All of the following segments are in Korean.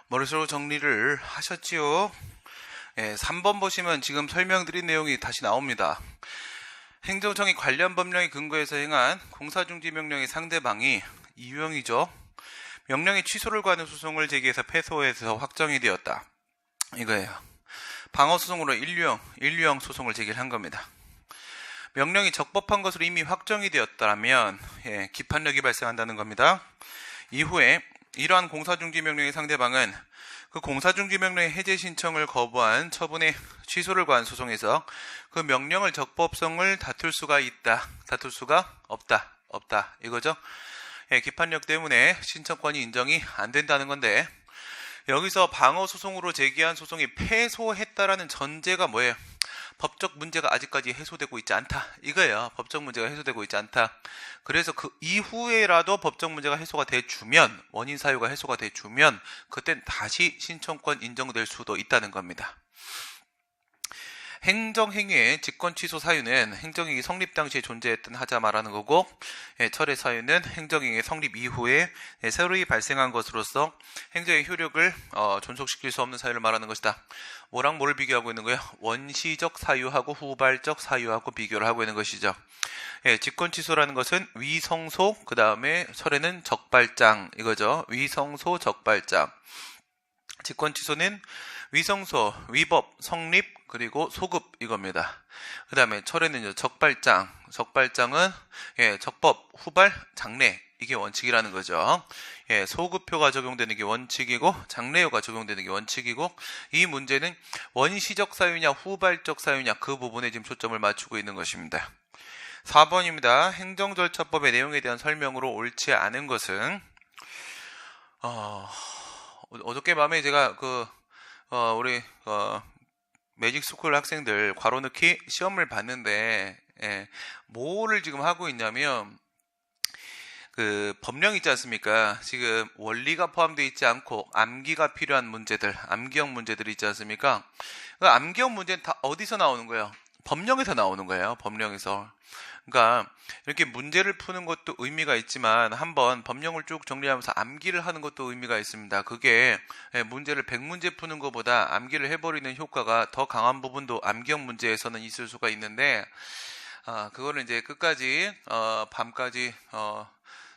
머릿속으로 정리를 하셨지요? 3번 보시면 지금 설명드린 내용이 다시 나옵니다. 행정청이 관련 법령에 근거해서 행한 공사중지명령의 상대방이 이유형이죠. 명령의 취소를 구하는 소송을 제기해서 패소해서 확정이 되었다. 이거예요. 방어소송으로 인류형 소송을 제기를 한 겁니다. 명령이 적법한 것으로 이미 확정이 되었다면 기판력이 발생한다는 겁니다. 이후에 이러한 공사중지명령의 상대방은 그 공사중지명령의 해제 신청을 거부한 처분의 취소를 구한 소송에서 그 명령을 적법성을 다툴 수가 있다, 다툴 수가 없다 이거죠. 기판력 때문에 신청권이 인정이 안 된다는 건데, 여기서 방어소송으로 제기한 소송이 패소했다라는 전제가 뭐예요? 법적 문제가 아직까지 해소되고 있지 않다, 이거예요. 법적 문제가 해소되고 있지 않다. 그래서 그 이후에라도 법적 문제가 해소가 돼주면, 원인 사유가 해소가 돼주면 그땐 다시 신청권 인정될 수도 있다는 겁니다. 행정행위의 직권취소 사유는 행정행위 성립 당시에 존재했던 하자 말하는 거고, 철회 사유는 행정행위 성립 이후에 새로이 발생한 것으로서 행정의 효력을 존속시킬 수 없는 사유를 말하는 것이다. 뭐랑 뭐를 비교하고 있는 거예요? 원시적 사유하고 후발적 사유하고 비교를 하고 있는 것이죠. 직권취소라는 것은 위성소, 그 다음에 철회는 적발장, 이거죠. 위성소, 적발장. 직권취소는 위성소, 위법, 성립, 그리고 소급, 이겁니다. 그 다음에 철회는요, 적발장. 적발장은 적법, 후발, 장래, 이게 원칙이라는 거죠. 소급표가 적용되는 게 원칙이고 장래효가 적용되는 게 원칙이고, 이 문제는 원시적 사유냐 후발적 사유냐 그 부분에 지금 초점을 맞추고 있는 것입니다. 4번입니다. 행정절차법의 내용에 대한 설명으로 옳지 않은 것은, 어저께 밤에 제가 우리 매직스쿨 학생들 괄호넣기 시험을 봤는데, 뭐를 지금 하고 있냐면, 그 법령 있지 않습니까? 지금 원리가 포함되어 있지 않고 암기가 필요한 문제들, 암기형 문제들이 있지 않습니까? 그 암기형 문제는 다 어디서 나오는 거예요? 법령에서 나오는 거예요. 법령에서. 그러니까 이렇게 문제를 푸는 것도 의미가 있지만 한번 법령을 쭉 정리하면서 암기를 하는 것도 의미가 있습니다. 그게 문제를 100문제 푸는 것보다 암기를 해버리는 효과가 더 강한 부분도 암기형 문제에서는 있을 수가 있는데, 그거를 이제 끝까지 밤까지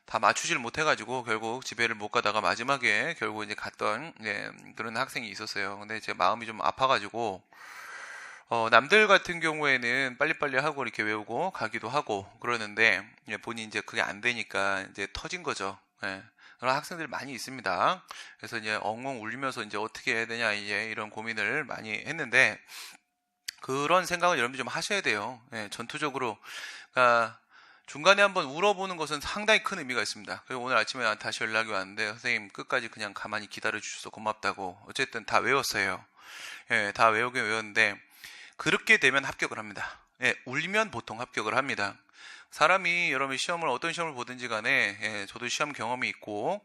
다 맞추질 못해가지고 결국 집에를 못 가다가 마지막에 결국 이제 갔던 그런 학생이 있었어요. 근데 제 마음이 좀 아파가지고, 남들 같은 경우에는 빨리빨리 하고 이렇게 외우고 가기도 하고 그러는데, 본인이 이제 그게 안 되니까 이제 터진 거죠. 그런 학생들이 많이 있습니다. 그래서 이제 엉엉 울면서 이제 어떻게 해야 되냐, 이제 이런 고민을 많이 했는데, 그런 생각을 여러분들 좀 하셔야 돼요. 전투적으로. 그러니까 중간에 한번 울어보는 것은 상당히 큰 의미가 있습니다. 그리고 오늘 아침에 다시 연락이 왔는데, 선생님 끝까지 그냥 가만히 기다려 주셔서 고맙다고. 어쨌든 다 외웠어요. 다 외우긴 외웠는데, 그렇게 되면 합격을 합니다. 울면 보통 합격을 합니다. 사람이 여러분 어떤 시험을 보든지 간에, 저도 시험 경험이 있고,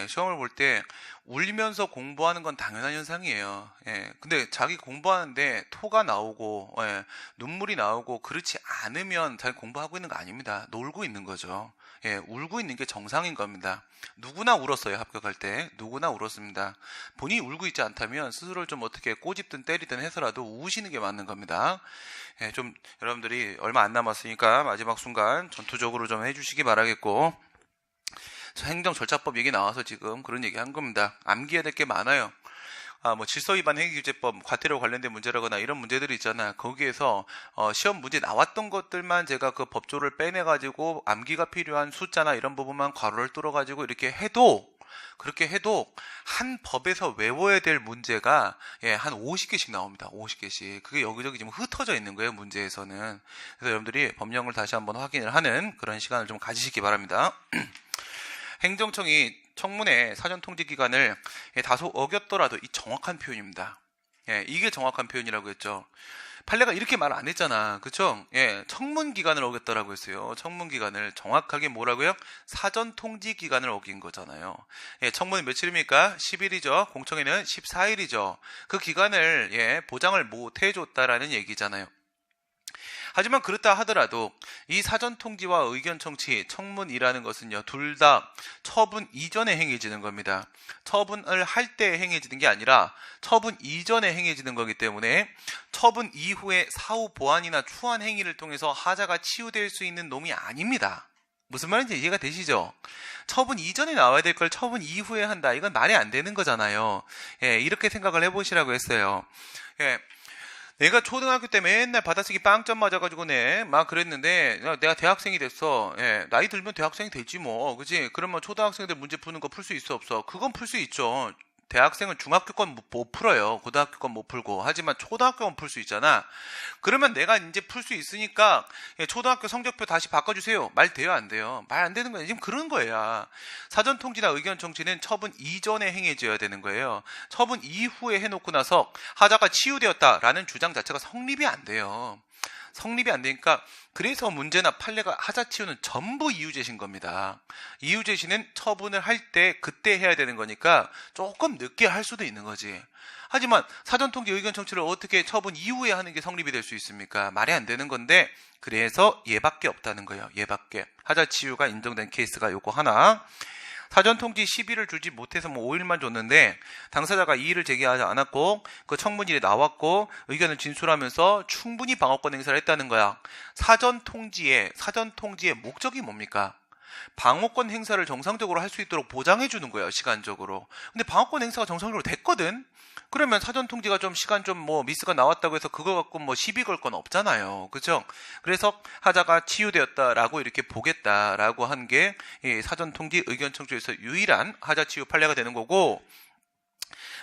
시험을 볼 때 울면서 공부하는 건 당연한 현상이에요. 근데 자기 공부하는데 토가 나오고, 눈물이 나오고 그렇지 않으면 자기 공부하고 있는 거 아닙니다. 놀고 있는 거죠. 울고 있는 게 정상인 겁니다. 누구나 울었어요. 합격할 때 누구나 울었습니다. 본인이 울고 있지 않다면 스스로를 좀 어떻게 꼬집든 때리든 해서라도 우시는 게 맞는 겁니다. 좀 여러분들이 얼마 안 남았으니까 마지막 순간 전투적으로 좀 해주시기 바라겠고, 행정절차법 얘기 나와서 지금 그런 얘기 한 겁니다. 암기해야 될 게 많아요. 질서위반 행위규제법, 과태료 관련된 문제라거나 이런 문제들이 있잖아요. 거기에서 시험 문제 나왔던 것들만 제가 그 법조를 빼내가지고 암기가 필요한 숫자나 이런 부분만 괄호를 뚫어가지고 이렇게 해도, 그렇게 해도 한 법에서 외워야 될 문제가 한 50개씩 나옵니다. 50개씩. 그게 여기저기 지금 흩어져 있는 거예요, 문제에서는. 그래서 여러분들이 법령을 다시 한번 확인을 하는 그런 시간을 좀 가지시기 바랍니다. 행정청이 청문회 사전통지기간을 다소 어겼더라도, 이 정확한 표현입니다. 이게 정확한 표현이라고 했죠. 판례가 이렇게 말 안 했잖아. 그쵸? 청문기간을 어겼다라고 했어요. 청문기간을 정확하게 뭐라고요? 사전통지기간을 어긴 거잖아요. 청문은 며칠입니까? 10일이죠. 공청회는 14일이죠. 그 기간을 보장을 못 해줬다라는 얘기잖아요. 하지만 그렇다 하더라도 이 사전 통지와 의견 청취, 청문이라는 것은요, 둘 다 처분 이전에 행해지는 겁니다. 처분을 할 때 행해지는 게 아니라 처분 이전에 행해지는 거기 때문에 처분 이후에 사후 보완이나 추한 행위를 통해서 하자가 치유될 수 있는 놈이 아닙니다. 무슨 말인지 이해가 되시죠? 처분 이전에 나와야 될 걸 처분 이후에 한다. 이건 말이 안 되는 거잖아요. 예, 이렇게 생각을 해보시라고 했어요. 예. 내가 초등학교 때 맨날 받아쓰기 빵점 맞아가지고네 막 그랬는데 내가 대학생이 됐어. 예, 나이 들면 대학생이 되지 뭐, 그지? 그러면 초등학생들 문제 푸는 거 풀 수 있어 없어? 그건 풀 수 있죠. 대학생은 중학교 건 못 풀어요. 고등학교 건 못 풀고. 하지만 초등학교 건 풀 수 있잖아. 그러면 내가 이제 풀 수 있으니까 초등학교 성적표 다시 바꿔주세요. 말 돼요, 안 돼요? 말 안 되는 거예요. 지금 그런 거야. 사전 통지나 의견 청취는 처분 이전에 행해져야 되는 거예요. 처분 이후에 해놓고 나서 하자가 치유되었다라는 주장 자체가 성립이 안 돼요. 성립이 안 되니까 그래서 문제나 판례가 하자 치유는 전부 이유제시인 겁니다. 이유제시는 처분을 할 때 그때 해야 되는 거니까 조금 늦게 할 수도 있는 거지. 하지만 사전통지 의견 청취를 어떻게 처분 이후에 하는 게 성립이 될 수 있습니까? 말이 안 되는 건데 그래서 얘밖에 없다는 거예요. 얘밖에. 하자 치유가 인정된 케이스가 요거 하나. 사전통지 시비를 주지 못해서 5일만 줬는데 당사자가 이의를 제기하지 않았고 그 청문일에 나왔고 의견을 진술하면서 충분히 방어권 행사를 했다는 거야. 사전통지의 목적이 뭡니까? 방어권 행사를 정상적으로 할 수 있도록 보장해 주는 거예요, 시간적으로. 근데 방어권 행사가 정상적으로 됐거든? 그러면 사전통지가 좀 시간 좀 미스가 나왔다고 해서 그거 갖고 시비 걸 건 없잖아요. 그죠? 그래서 하자가 치유되었다라고 이렇게 보겠다라고 한 게 사전통지 의견 청취에서 유일한 하자 치유 판례가 되는 거고,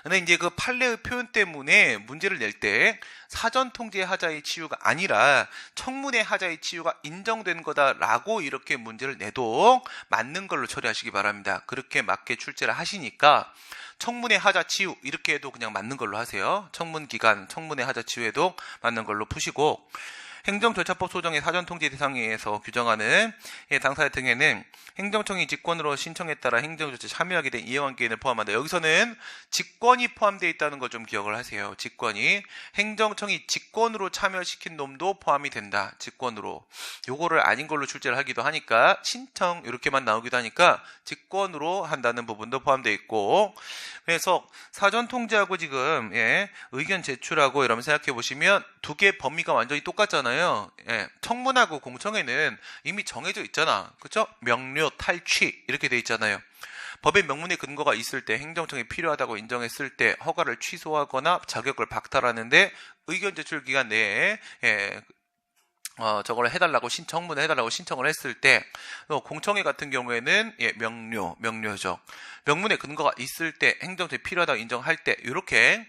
근데 이제 그 판례의 표현 때문에 문제를 낼 때 사전 통지의 하자의 치유가 아니라 청문회 하자의 치유가 인정된 거다라고 이렇게 문제를 내도 맞는 걸로 처리하시기 바랍니다. 그렇게 맞게 출제를 하시니까 청문회 하자 치유 이렇게 해도 그냥 맞는 걸로 하세요. 청문 기간, 청문회 하자 치유에도 맞는 걸로 푸시고, 행정절차법 소정의 사전통지 대상에 의해서 규정하는 당사자 등에는 행정청이 직권으로 신청에 따라 행정조치에 참여하게 된 이해관계인을 포함한다. 여기서는 직권이 포함되어 있다는 걸 좀 기억을 하세요. 직권이. 행정청이 직권으로 참여시킨 놈도 포함이 된다. 직권으로. 요거를 아닌 걸로 출제를 하기도 하니까 신청 이렇게만 나오기도 하니까 직권으로 한다는 부분도 포함되어 있고, 그래서 사전통지하고 지금 의견 제출하고 이러면 생각해 보시면 두 개 범위가 완전히 똑같잖아요. 청문하고 공청회는 이미 정해져 있잖아. 그렇죠? 명료, 탈취 이렇게 돼 있잖아요. 법의 명문의 근거가 있을 때, 행정청이 필요하다고 인정했을 때 허가를 취소하거나 자격을 박탈하는데 의견 제출 기간 내에 저걸 해달라고 청문을 해달라고 신청을 했을 때, 공청회 같은 경우에는 명료죠. 명문의 근거가 있을 때, 행정청이 필요하다고 인정할 때, 이렇게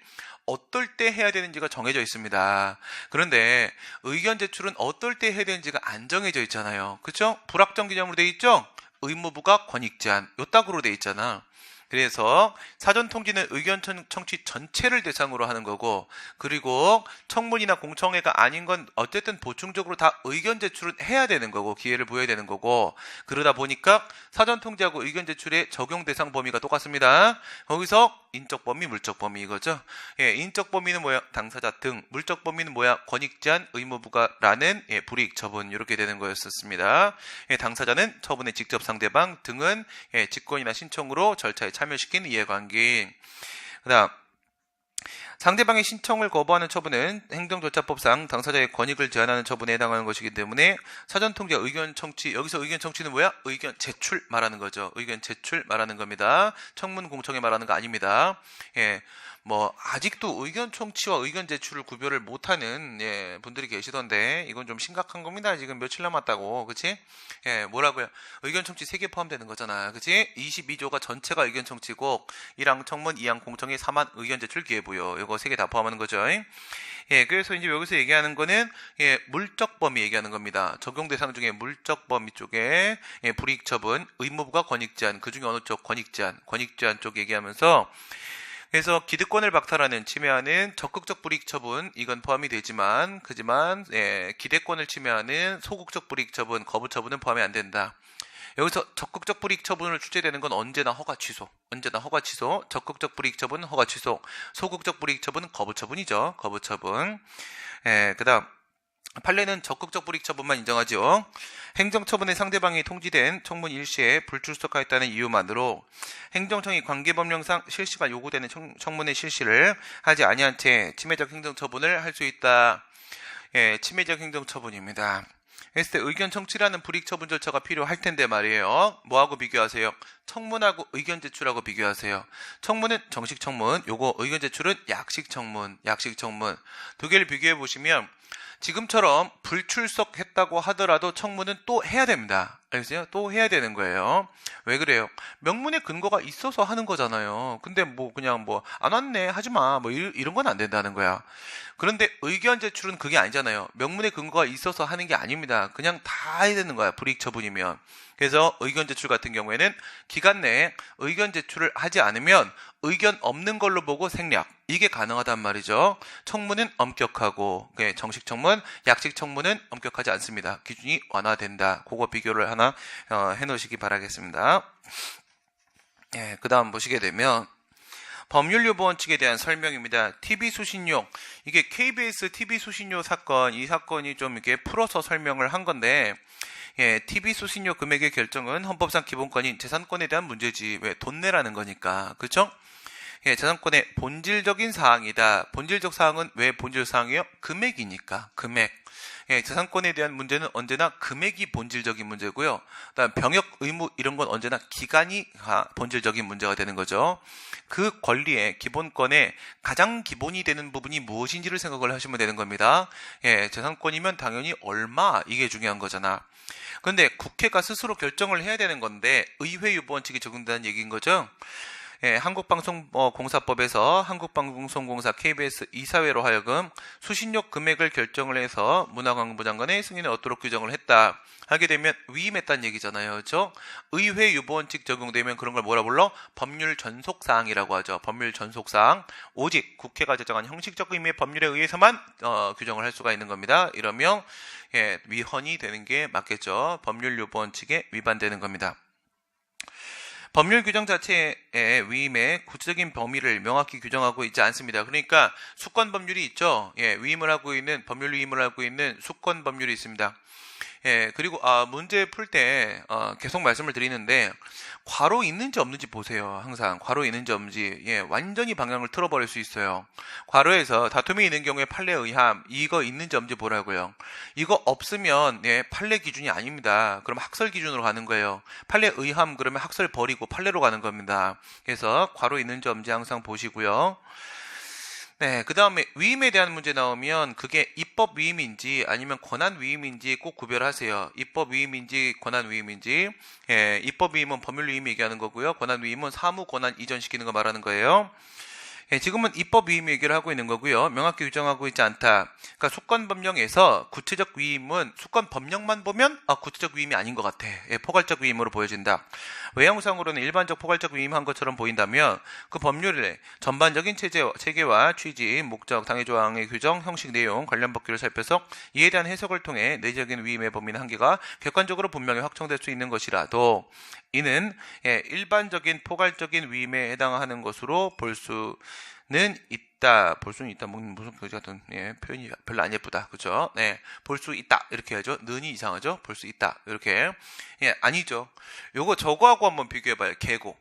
어떨 때 해야 되는지가 정해져 있습니다. 그런데 의견 제출은 어떨 때 해야 되는지가 안 정해져 있잖아요. 그렇죠? 불확정 기념으로 돼 있죠? 의무부가 권익 제한 요 딱으로 돼 있잖아. 그래서 사전통지는 의견 청취 전체를 대상으로 하는 거고, 그리고 청문이나 공청회가 아닌 건 어쨌든 보충적으로 다 의견 제출은 해야 되는 거고, 기회를 부여해야 되는 거고, 그러다 보니까 사전통지하고 의견 제출의 적용 대상 범위가 똑같습니다. 거기서 인적 범위, 물적 범위 이거죠. 인적 범위는 뭐야? 당사자 등. 물적 범위는 뭐야? 권익 제한, 의무부가라는 불이익 처분 이렇게 되는 거였었습니다. 당사자는 처분의 직접 상대방, 등은 직권이나 신청으로 절차에 참여시킨 이해관계인. 그다음 상대방의 신청을 거부하는 처분은 행정절차법상 당사자의 권익을 제한하는 처분에 해당하는 것이기 때문에 사전통지 의견 청취, 여기서 의견 청취는 뭐야? 의견 제출 말하는 거죠. 의견 제출 말하는 겁니다. 청문 공청회 말하는 거 아닙니다. 아직도 의견 청취와 의견 제출을 구별을 못하는 분들이 계시던데, 이건 좀 심각한 겁니다. 지금 며칠 남았다고, 그치? 뭐라고요? 의견 청취 3개 포함되는 거잖아, 그치? 22조가 전체가 의견 청취고, 1항 청문, 2항 공청회, 3항 의견 제출 기회부여. 이거 3개 다 포함하는 거죠. 그래서 이제 여기서 얘기하는 거는 물적 범위 얘기하는 겁니다. 적용 대상 중에 물적 범위 쪽에 불이익 처분, 의무부가 권익 제한, 그 중에 어느 쪽? 권익 제한 쪽 얘기하면서, 그래서 기득권을 박탈하는, 침해하는 적극적 불이익 처분, 이건 포함이 되지만, 기대권을 침해하는 소극적 불이익 처분, 거부 처분은 포함이 안 된다. 여기서 적극적 불이익 처분을 출제되는 건 언제나 허가 취소. 적극적 불이익 처분은 허가 취소. 소극적 불이익 처분은 거부 처분이죠. 거부 처분. 그다음 판례는 적극적 불이익 처분만 인정하죠. 행정처분의 상대방이 통지된 청문 일시에 불출석하였다는 이유만으로 행정청이 관계법령상 실시가 요구되는 청문회 실시를 하지 아니한 채 침해적 행정처분을 할 수 있다. 예, 침해적 행정처분입니다. 했을 때 의견 청취라는 불이익 처분 절차가 필요할 텐데 말이에요. 뭐하고 비교하세요? 청문하고 의견 제출하고 비교하세요. 청문은 정식 청문, 요거 의견 제출은 약식 청문. 두 개를 비교해 보시면 지금처럼 불출석했다고 하더라도 청문은 또 해야 됩니다. 알겠어요? 또 해야 되는 거예요. 왜 그래요? 명문의 근거가 있어서 하는 거잖아요. 근데 뭐 그냥 뭐 안 왔네 하지마 뭐 이런 건 안 된다는 거야. 그런데 의견 제출은 그게 아니잖아요. 명문의 근거가 있어서 하는 게 아닙니다. 그냥 다 해야 되는 거야. 불이익 처분이면. 그래서 의견 제출 같은 경우에는 기간 내에 의견 제출을 하지 않으면 의견 없는 걸로 보고 생략. 이게 가능하단 말이죠. 청문은 엄격하고 정식 청문, 약식 청문은 엄격하지 않습니다. 기준이 완화된다. 그거 비교를 하나 해놓으시기 바라겠습니다. 예, 그 다음 보시게 되면 법률요보 원칙에 대한 설명입니다. TV 수신료, 이게 KBS TV 수신료 사건, 이 사건이 좀 이렇게 풀어서 설명을 한 건데, 예, TV 수신료 금액의 결정은 헌법상 기본권인 재산권에 대한 문제지. 왜? 돈 내라는 거니까. 그렇죠? 예, 재산권의 본질적인 사항이다. 본질적 사항은 왜 본질 사항이에요? 금액이니까. 금액. 예, 재산권에 대한 문제는 언제나 금액이 본질적인 문제고요. 그다음 병역 의무 이런 건 언제나 기간이 본질적인 문제가 되는 거죠. 그 권리의 기본권의 가장 기본이 되는 부분이 무엇인지를 생각을 하시면 되는 겁니다. 예, 재산권이면 당연히 얼마 이게 중요한 거잖아. 그런데 국회가 스스로 결정을 해야 되는 건데 의회 유보 원칙이 적용된다는 얘기인 거죠. 예, 한국방송공사법에서 한국방송공사 KBS 이사회로 하여금 수신료 금액을 결정을 해서 문화관광부 장관의 승인을 얻도록 규정을 했다. 하게 되면 위임했다는 얘기잖아요. 그렇죠? 의회 유보원칙 적용되면 그런 걸 뭐라 불러? 법률 전속사항이라고 하죠. 법률 전속사항. 오직 국회가 제정한 형식적 의미의 법률에 의해서만 규정을 할 수가 있는 겁니다. 이러면 예, 위헌이 되는 게 맞겠죠. 법률 유보원칙에 위반되는 겁니다. 법률 규정 자체의 위임의 구체적인 범위를 명확히 규정하고 있지 않습니다. 그러니까 수권 법률이 있죠. 예, 위임을 하고 있는 법률 위임을 하고 있는 수권 법률이 있습니다. 예, 그리고 문제 풀 때 계속 말씀을 드리는데 괄호 있는지 없는지 보세요. 항상 괄호 있는지 없는지. 예, 완전히 방향을 틀어버릴 수 있어요. 괄호에서 다툼이 있는 경우에 판례 의함 이거 있는지 없는지 보라고요. 이거 없으면 예, 판례 기준이 아닙니다. 그럼 학설 기준으로 가는 거예요. 판례 의함 그러면 학설 버리고 판례로 가는 겁니다. 그래서 괄호 있는지 없는지 항상 보시고요. 네, 그 다음에 위임에 대한 문제 나오면 그게 입법 위임인지 아니면 권한 위임인지 꼭 구별하세요. 입법 위임인지 권한 위임인지. 예, 입법 위임은 법률 위임 얘기하는 거고요. 권한 위임은 사무 권한 이전시키는 거 말하는 거예요. 예, 지금은 입법 위임 얘기를 하고 있는 거고요. 명확히 규정하고 있지 않다. 그러니까 수권법령에서 구체적 위임은 수권법령만 보면 구체적 위임이 아닌 것 같아. 예, 포괄적 위임으로 보여진다. 외형상으로는 일반적 포괄적 위임한 것처럼 보인다면 그 법률의 전반적인 체계와 취지, 목적, 당해조항의 규정, 형식, 내용, 관련 법규를 살펴서 이에 대한 해석을 통해 내적인 위임의 범위는 한계가 객관적으로 분명히 확정될 수 있는 것이라도 이는 일반적인 포괄적인 위임에 해당하는 것으로 볼 수는 있다. 볼 수는 있다. 무슨 거지 같은 표현이 별로 안 예쁘다. 그죠? 네, 볼 수 있다. 이렇게 하죠. 는이 이상하죠? 볼 수 있다. 이렇게. 아니죠. 요거 저거하고 한번 비교해봐요. 계고.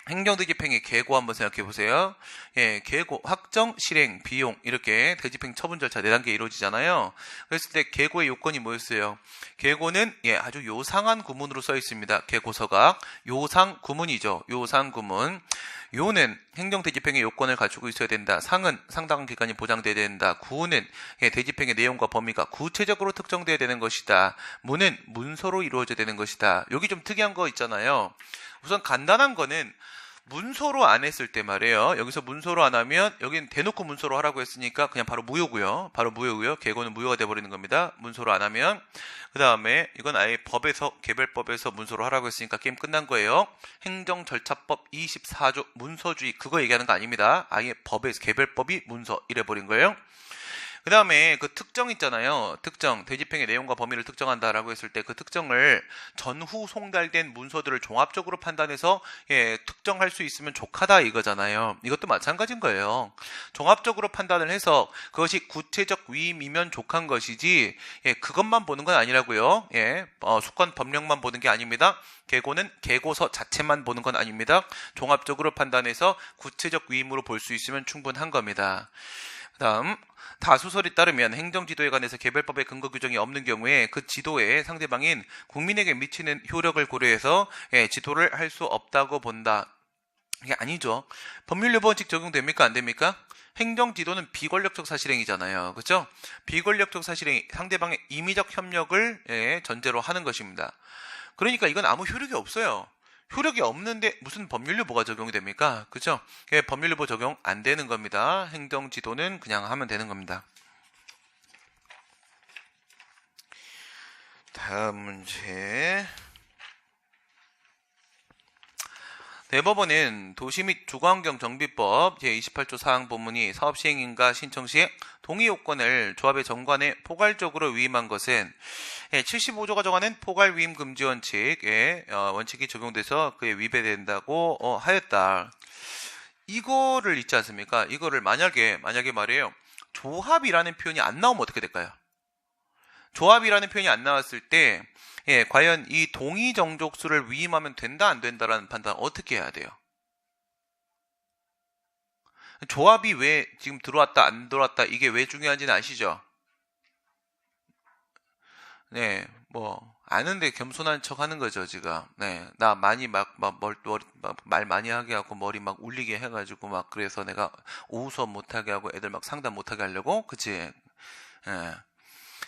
행정대집행의 계고 한번 생각해 보세요. 예, 계고, 확정, 실행, 비용 이렇게 대집행 처분 절차 4단계 이루어지잖아요. 그랬을 때 계고의 요건이 뭐였어요? 계고는 아주 요상한 구문으로 써 있습니다. 계고서가 요상 구문이죠. 요상 구문. 요는 행정대집행의 요건을 갖추고 있어야 된다. 상은 상당한 기간이 보장돼야 된다. 구는 대집행의 내용과 범위가 구체적으로 특정돼야 되는 것이다. 무는 문서로 이루어져야 되는 것이다. 여기 좀 특이한 거 있잖아요. 우선 간단한 거는 문서로 안 했을 때 말이에요. 여기서 문서로 안 하면 여기는 대놓고 문서로 하라고 했으니까 그냥 바로 무효고요. 바로 무효고요. 계고는 무효가 돼버리는 겁니다. 문서로 안 하면. 그 다음에 이건 아예 법에서 개별법에서 문서로 하라고 했으니까 게임 끝난 거예요. 행정절차법 24조 문서주의 그거 얘기하는 거 아닙니다. 아예 법에서 개별법이 문서 이래버린 거예요. 그 다음에 그 특정 있잖아요. 특정, 대집행의 내용과 범위를 특정한다라고 했을 때 그 특정을 전후 송달된 문서들을 종합적으로 판단해서 특정할 수 있으면 족하다 이거잖아요. 이것도 마찬가지인 거예요. 종합적으로 판단을 해서 그것이 구체적 위임이면 족한 것이지 그것만 보는 건 아니라고요. 수권 법령만 보는 게 아닙니다. 계고는 계고서 자체만 보는 건 아닙니다. 종합적으로 판단해서 구체적 위임으로 볼 수 있으면 충분한 겁니다. 다음, 다수설에 따르면 행정지도에 관해서 개별법의 근거 규정이 없는 경우에 그 지도에 상대방인 국민에게 미치는 효력을 고려해서 지도를 할 수 없다고 본다. 이게 아니죠. 법률 원칙 적용됩니까? 안 됩니까? 행정지도는 비권력적 사실행위잖아요. 그렇죠? 비권력적 사실행위, 상대방의 임의적 협력을 전제로 하는 것입니다. 그러니까 이건 아무 효력이 없어요. 효력이 없는데 무슨 법률유보가 적용이 됩니까? 그죠? 법률유보 적용 안 되는 겁니다. 행정지도는 그냥 하면 되는 겁니다. 다음 문제. 대법원은 도시 및 주거환경 정비법 제28조 사항 본문이 사업 시행인가 신청 시에 동의 요건을 조합의 정관에 포괄적으로 위임한 것은 75조가 정하는 포괄 위임 금지 원칙에 원칙이 적용돼서 그에 위배된다고 하였다. 이거를 있지 않습니까? 이거를 만약에 말이에요. 조합이라는 표현이 안 나오면 어떻게 될까요? 조합이라는 표현이 안 나왔을 때 과연 이 동의 정족수를 위임하면 된다 안 된다라는 판단 어떻게 해야 돼요? 조합이 왜 지금 들어왔다 안 들어왔다 이게 왜 중요한지는 아시죠? 네, 뭐 아는데 겸손한 척 하는 거죠, 지금. 네, 나 많이 말 많이 하게 하고 머리 막 울리게 해가지고 막 그래서 내가 오후 수업 못하게 하고 애들 막 상담 못하게 하려고, 그치? 예.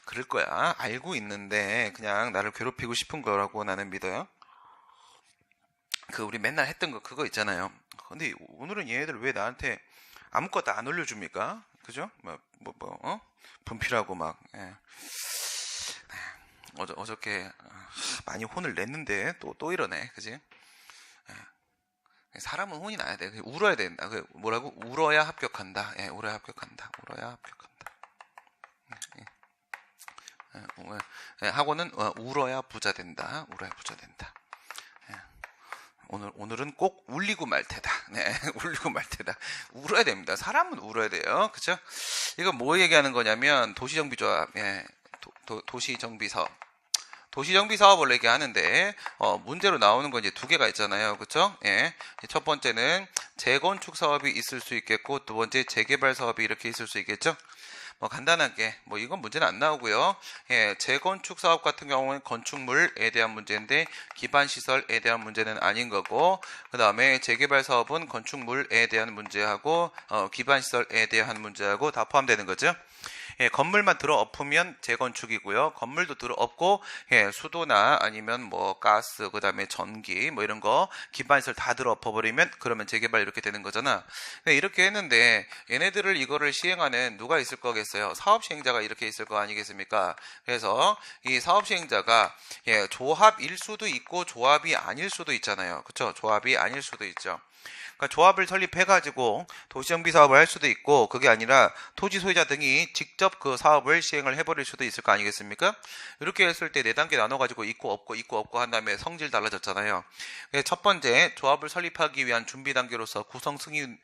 그럴 거야. 알고 있는데 그냥 나를 괴롭히고 싶은 거라고 나는 믿어요. 그 우리 맨날 했던 거 그거 있잖아요. 근데 오늘은 얘네들 왜 나한테 아무것도 안 올려줍니까? 그죠? 분필하고 막 어저께 많이 혼을 냈는데 또 이러네. 그지? 사람은 혼이 나야 돼. 울어야 된다. 뭐라고? 울어야 합격한다. 울어야 합격한다. 울어야 합격한다. 학원은 울어야 부자 된다. 울어야 부자 된다. 오늘은 꼭 울리고 말 테다. 네, 울리고 말 테다. 울어야 됩니다. 사람은 울어야 돼요. 그죠? 이거 뭐 얘기하는 거냐면 도시정비조합, 도시정비사업. 도시정비사업을 얘기하는데 문제로 나오는 건 이제 두 개가 있잖아요. 그렇죠? 첫 번째는 재건축 사업이 있을 수 있겠고 두 번째 재개발 사업이 이렇게 있을 수 있겠죠? 간단하게 이건 문제는 안 나오고요. 재건축 사업 같은 경우는 건축물에 대한 문제인데 기반 시설에 대한 문제는 아닌 거고, 그 다음에 재개발 사업은 건축물에 대한 문제하고 기반 시설에 대한 문제하고 다 포함되는 거죠. 건물만 들어 엎으면 재건축이고요. 건물도 들어 엎고 수도나 아니면 가스, 그 다음에 전기 이런 거 기반시설 다 들어 엎어버리면 그러면 재개발 이렇게 되는 거잖아. 이렇게 했는데 얘네들을 이거를 시행하는 누가 있을 거겠어요? 사업 시행자가 이렇게 있을 거 아니겠습니까? 그래서 이 사업 시행자가 조합일 수도 있고 조합이 아닐 수도 있잖아요. 그렇죠? 조합이 아닐 수도 있죠. 그러니까 조합을 설립해가지고 도시정비 사업을 할 수도 있고, 그게 아니라 토지 소유자 등이 직접 그 사업을 시행을 해버릴 수도 있을 거 아니겠습니까? 이렇게 했을 때 4단계 나눠가지고 있고 없고 한 다음에 성질 달라졌잖아요. 첫 번째, 조합을 설립하기 위한 준비 단계로서 구성 승인,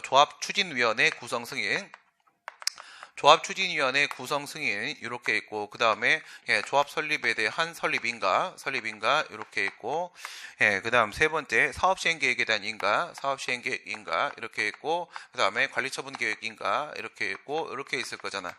조합 추진위원회 구성 승인, 조합추진위원회 구성 승인 이렇게 있고, 그 다음에 조합 설립에 대한 설립인가 이렇게 있고, 그 다음 세 번째 사업시행계획에 대한 사업시행계획인가 이렇게 있고, 그 다음에 관리처분계획인가 이렇게 있고, 이렇게 있을 거잖아.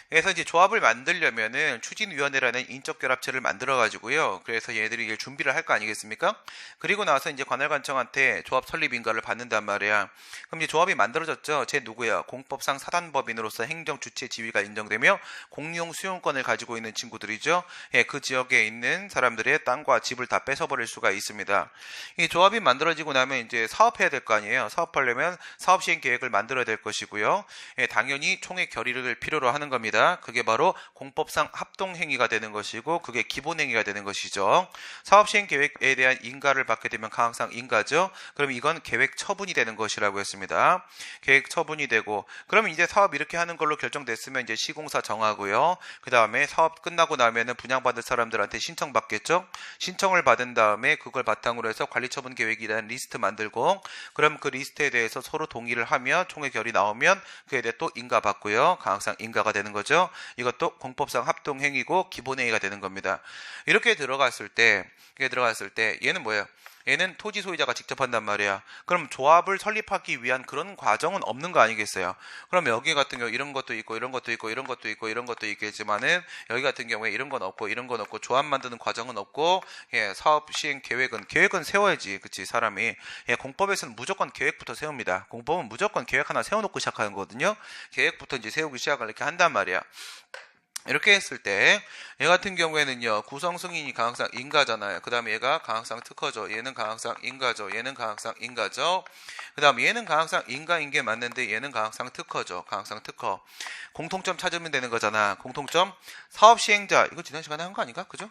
그래서 이제 조합을 만들려면은 추진위원회라는 인적결합체를 만들어가지고요. 그래서 얘들이 이제 준비를 할 거 아니겠습니까? 그리고 나서 이제 관할관청한테 조합 설립인가를 받는단 말이야. 그럼 이제 조합이 만들어졌죠. 쟤 누구야? 공법상 사단법인으로서 행정 주체 지위가 인정되며 공용 수용권을 가지고 있는 친구들이죠. 그 지역에 있는 사람들의 땅과 집을 다 뺏어버릴 수가 있습니다. 이 조합이 만들어지고 나면 이제 사업해야 될 거 아니에요. 사업하려면 사업 시행 계획을 만들어야 될 것이고요. 당연히 총회 결의를 필요로 하는 겁니다. 겁니다. 그게 바로 공법상 합동행위가 되는 것이고 그게 기본행위가 되는 것이죠. 사업시행계획에 대한 인가를 받게 되면 항상 인가죠. 그럼 이건 계획 처분이 되는 것이라고 했습니다. 계획 처분이 되고 그러면 이제 사업 이렇게 하는 걸로 결정됐으면 이제 시공사 정하고요. 그 다음에 사업 끝나고 나면은 분양받을 사람들한테 신청 받겠죠. 신청을 받은 다음에 그걸 바탕으로 해서 관리처분 계획이라는 리스트 만들고 그럼 그 리스트에 대해서 서로 동의를 하면 총회 결의 나오면 그에 대해 또 인가 받고요. 항상 인가가 되는 거죠. 이것도 공법상 합동행위고 기본행위가 되는 겁니다. 이렇게 들어갔을 때 얘는 뭐예요? 얘는 토지 소유자가 직접 한단 말이야. 그럼 조합을 설립하기 위한 그런 과정은 없는 거 아니겠어요? 그럼 여기 같은 경우 이런 것도 있고 이런 것도 있고 이런 것도 있고 이런 것도 있겠지만은 여기 같은 경우에 이런 건 없고 이런 건 없고 조합 만드는 과정은 없고 사업 시행 계획은 세워야지. 그치 사람이. 공법에서는 무조건 계획부터 세웁니다. 공법은 무조건 계획 하나 세워놓고 시작하는 거거든요. 계획부터 이제 세우기 시작을 이렇게 한단 말이야. 이렇게 했을 때 얘 같은 경우에는요 구성승인이 강항상 인가잖아요. 그 다음에 얘가 강항상 특허죠. 얘는 강항상 인가죠. 얘는 강항상 인가죠. 그 다음에 얘는 강항상 인가인 게 맞는데 얘는 강항상 특허죠. 강항상 특허. 공통점 찾으면 되는 거잖아. 공통점 사업시행자 이거 지난 시간에 한 거 아닌가? 그죠?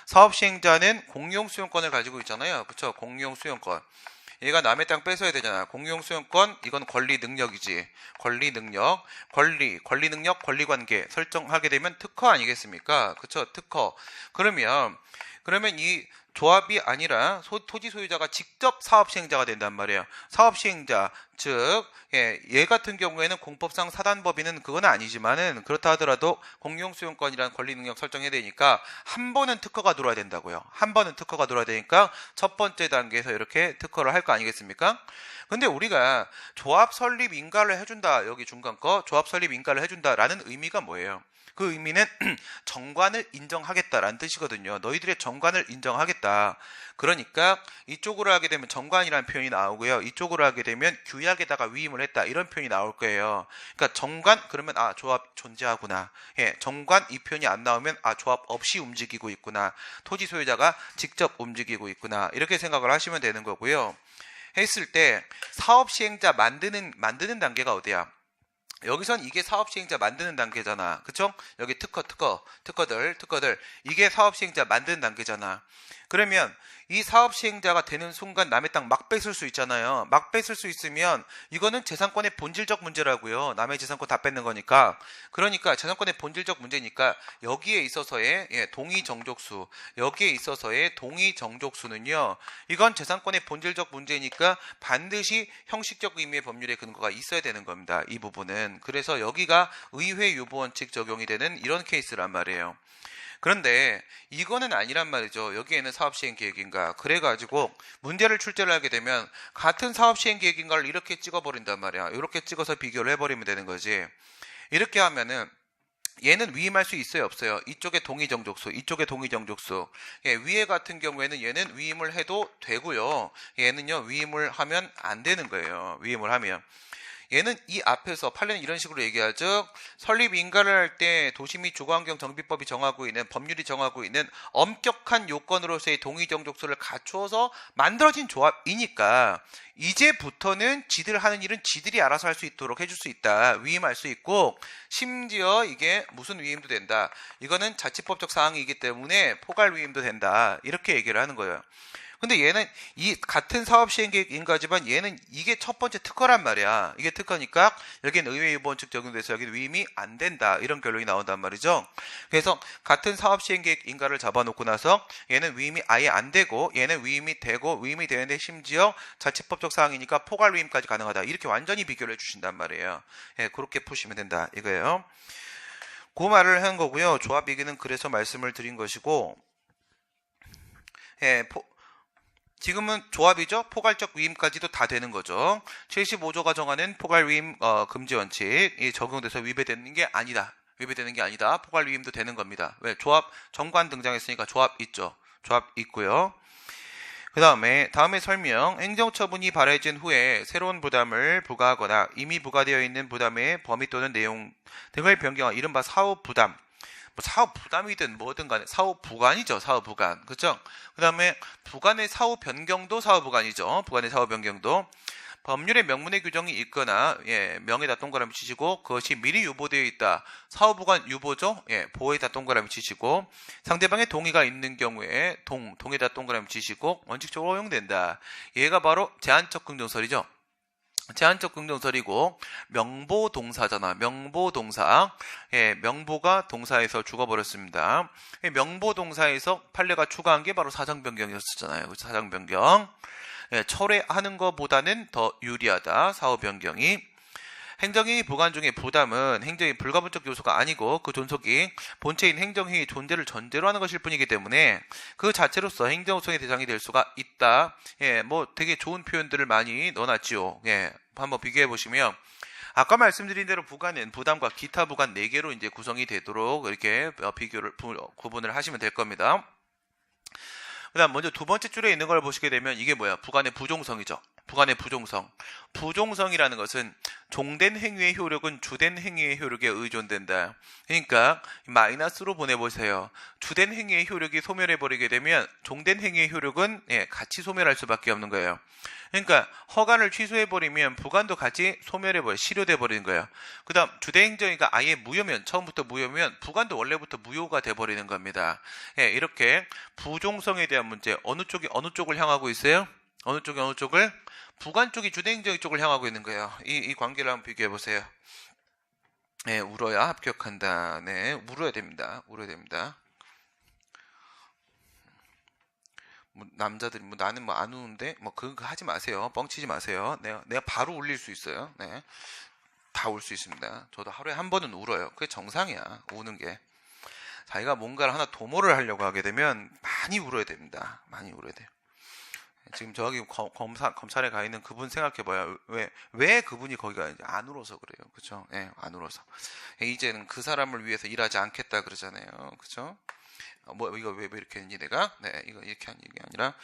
사업시행자는 공용수용권을 가지고 있잖아요. 그쵸? 공용수용권. 얘가 남의 땅 뺏어야 되잖아. 공용수용권 이건 권리 능력이지. 권리 능력, 권리관계 설정하게 되면 특허 아니겠습니까? 그쵸? 특허. 그러면 이 조합이 아니라 토지 소유자가 직접 사업시행자가 된단 말이에요. 사업시행자 즉 얘 같은 경우에는 공법상 사단법인은 그건 아니지만은 그렇다 하더라도 공용수용권이라는 권리능력 설정해야 되니까 한 번은 특허가 들어와야 된다고요. 한 번은 특허가 들어와야 되니까 첫 번째 단계에서 이렇게 특허를 할 거 아니겠습니까? 근데 우리가 조합 설립 인가를 해준다. 여기 중간 거 조합 설립 인가를 해준다라는 의미가 뭐예요? 그 의미는 정관을 인정하겠다라는 뜻이거든요. 너희들의 정관을 인정하겠다. 그러니까 이쪽으로 하게 되면 정관이라는 표현이 나오고요. 이쪽으로 하게 되면 규약에다가 위임을 했다. 이런 표현이 나올 거예요. 그러니까 정관 그러면 조합 존재하구나. 정관 이 표현이 안 나오면 조합 없이 움직이고 있구나. 토지 소유자가 직접 움직이고 있구나. 이렇게 생각을 하시면 되는 거고요. 했을 때 사업 시행자 만드는 단계가 어디야? 여기선 이게 사업 시행자 만드는 단계잖아. 그쵸? 여기 특허들 이게 사업 시행자 만드는 단계잖아. 그러면 이 사업 시행자가 되는 순간 남의 땅 막 뺏을 수 있잖아요. 막 뺏을 수 있으면 이거는 재산권의 본질적 문제라고요. 남의 재산권 다 뺏는 거니까. 그러니까 재산권의 본질적 문제니까 여기에 있어서의 동의 정족수, 여기에 있어서의 동의 정족수는요. 이건 재산권의 본질적 문제니까 반드시 형식적 의미의 법률의 근거가 있어야 되는 겁니다. 이 부분은. 그래서 여기가 의회 유보 원칙 적용이 되는 이런 케이스란 말이에요. 그런데 이거는 아니란 말이죠. 여기에는 사업시행계획인가. 그래가지고 문제를 출제를 하게 되면 같은 사업시행계획인가를 이렇게 찍어버린단 말이야. 이렇게 찍어서 비교를 해버리면 되는 거지. 이렇게 하면은 얘는 위임할 수 있어요, 없어요? 이쪽에 동의정족수, 이쪽에 동의정족수. 위에 같은 경우에는 얘는 위임을 해도 되고요. 얘는요, 위임을 하면 안 되는 거예요. 위임을 하면. 얘는 이 앞에서 판례는 이런 식으로 얘기하죠. 설립 인가를 할 때 도시 및 주거환경 정비법이 정하고 있는 법률이 정하고 있는 엄격한 요건으로서의 동의정족수를 갖추어서 만들어진 조합이니까 이제부터는 지들 하는 일은 지들이 알아서 할 수 있도록 해줄 수 있다. 위임할 수 있고 심지어 이게 무슨 위임도 된다. 이거는 자치법적 사항이기 때문에 포괄 위임도 된다. 이렇게 얘기를 하는 거예요. 근데 얘는 이 같은 사업시행계획 인가지만 얘는 이게 첫 번째 특허란 말이야. 이게 특허니까 여기는 의회 유보 원칙 적용돼서 여기는 위임이 안 된다. 이런 결론이 나온단 말이죠. 그래서 같은 사업시행계획 인가를 잡아놓고 나서 얘는 위임이 아예 안 되고 얘는 위임이 되고 위임이 되는데 심지어 자치법적 사항이니까 포괄 위임까지 가능하다. 이렇게 완전히 비교를 해주신단 말이에요. 그렇게 푸시면 된다. 이거예요. 그 말을 한 거고요. 조합이기는 그래서 말씀을 드린 것이고 지금은 조합이죠. 포괄적 위임까지도 다 되는 거죠. 75조가 정하는 포괄 위임 금지 원칙이 적용돼서 위배되는 게 아니다. 포괄 위임도 되는 겁니다. 왜? 조합 정관 등장했으니까 조합 있죠. 조합 있고요. 다음에 설명. 행정처분이 발해진 후에 새로운 부담을 부과하거나 이미 부과되어 있는 부담의 범위 또는 내용 등을 변경한 이른바 사후 부담. 사후 부담이든 뭐든 간에 사후 부관이죠. 사후 부관. 그죠? 그 다음에 부관의 사후 변경도 사후 부관이죠. 부관의 사후 변경도. 법률의 명문의 규정이 있거나 명에다 동그라미 치시고 그것이 미리 유보되어 있다. 사후보관 유보죠. 보에다 동그라미 치시고 상대방의 동의가 있는 경우에 동에다 동그라미 치시고 원칙적으로 허용된다. 얘가 바로 제한적 긍정설이죠. 제한적 긍정설이고 명보동사잖아. 명보동사. 명보가 동사에서 죽어버렸습니다. 명보동사에서 판례가 추가한 게 바로 사정변경이었잖아요. 사정변경. 철회하는 것보다는 더 유리하다. 사후 변경이. 행정행위 보관 중에 부담은 행정의 불가분적 요소가 아니고 그 존속이 본체인 행정행위 존재를 전제로 하는 것일 뿐이기 때문에 그 자체로서 행정소송의 대상이 될 수가 있다. 뭐 되게 좋은 표현들을 많이 넣어놨지요. 한번 비교해 보시면 아까 말씀드린 대로 부관은 부담과 기타 부관 4개로 이제 구성이 되도록 이렇게 구분을 하시면 될 겁니다. 그다음 먼저 두 번째 줄에 있는 걸 보시게 되면 이게 뭐야? 부관의 부종성이죠. 부관의 부종성. 부종성이라는 것은 종된 행위의 효력은 주된 행위의 효력에 의존된다. 그러니까 마이너스로 보내보세요. 주된 행위의 효력이 소멸해버리게 되면 종된 행위의 효력은 같이 소멸할 수밖에 없는 거예요. 그러니까 허가를 취소해버리면 부관도 같이 실효돼버리는 거예요. 그 다음 주대행정위가 아예 무효면, 처음부터 무효면 부관도 원래부터 무효가 돼버리는 겁니다. 이렇게 부종성에 대한 문제, 어느 쪽이 어느 쪽을 향하고 있어요? 어느 쪽이 어느 쪽을? 부관 쪽이 주대행정위 쪽을 향하고 있는 거예요. 이 관계를 한번 비교해 보세요. 울어야 합격한다. 울어야 됩니다. 울어야 됩니다. 남자들이 나는 안 우는데 그거 하지 마세요. 뻥치지 마세요. 내가 바로 울릴 수 있어요. 다 울 수 있습니다. 저도 하루에 한 번은 울어요. 그게 정상이야. 우는 게. 자기가 뭔가를 하나 도모를 하려고 하게 되면 많이 울어야 됩니다. 많이 울어야 돼요. 지금 저기 검찰에 가 있는 그분 생각해봐요. 왜 그분이 거기 가는지 안 울어서 그래요. 그쵸? 안 울어서. 이제는 그 사람을 위해서 일하지 않겠다 그러잖아요. 그쵸? 이거 왜 이렇게 했니 내가? 이거 이렇게 한 게 아니라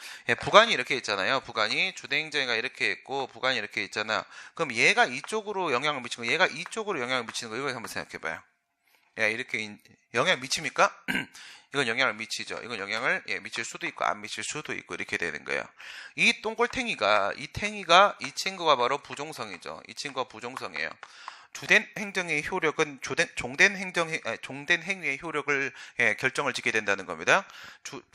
부관이 이렇게 있잖아요. 부관이 주대행정위가 이렇게 있고 부관이 이렇게 있잖아. 그럼 얘가 이쪽으로 영향을 미치고 얘가 이쪽으로 영향을 미치는 거 이거 한번 생각해봐요. 이렇게 영향 미칩니까? 이건 영향을 미치죠. 이건 영향을 미칠 수도 있고 안 미칠 수도 있고 이렇게 되는 거예요. 이 똥골탱이가 이 친구가 바로 부종성이죠. 이 친구가 부종성이에요. 주된 행정의 효력은 종된 행위의 효력을 결정을 짓게 된다는 겁니다.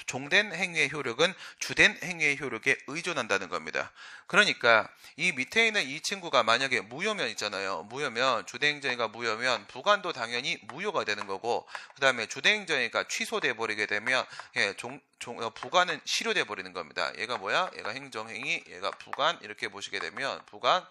종된 행위의 효력은 주된 행위의 효력에 의존한다는 겁니다. 그러니까 이 밑에 있는 이 친구가 만약에 무효면 있잖아요. 무효면 주대행정위가 무효면 부관도 당연히 무효가 되는 거고 그 다음에 주대행정위가 취소돼 버리게 되면 부관은 실효돼 버리는 겁니다. 얘가 뭐야? 얘가 행정행위, 얘가 부관 이렇게 보시게 되면 부관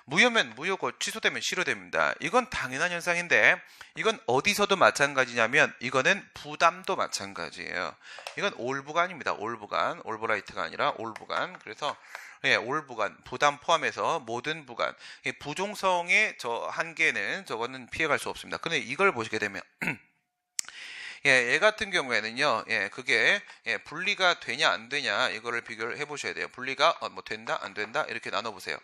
무효면 무효고 취소되면 실효됩니다. 이건 당연한 현상인데 이건 어디서도 마찬가지냐면 이거는 부담도 마찬가지예요. 이건 올부관입니다. 올부관. 올브라이트가 아니라 올부관. 그래서 올부관. 부담 포함해서 모든 부관. 부종성의 저 한계는 저거는 피해갈 수 없습니다. 근데 이걸 보시게 되면 얘 같은 경우에는요, 그게 분리가 되냐 안 되냐 이거를 비교를 해보셔야 돼요. 분리가 된다 안 된다 이렇게 나눠보세요.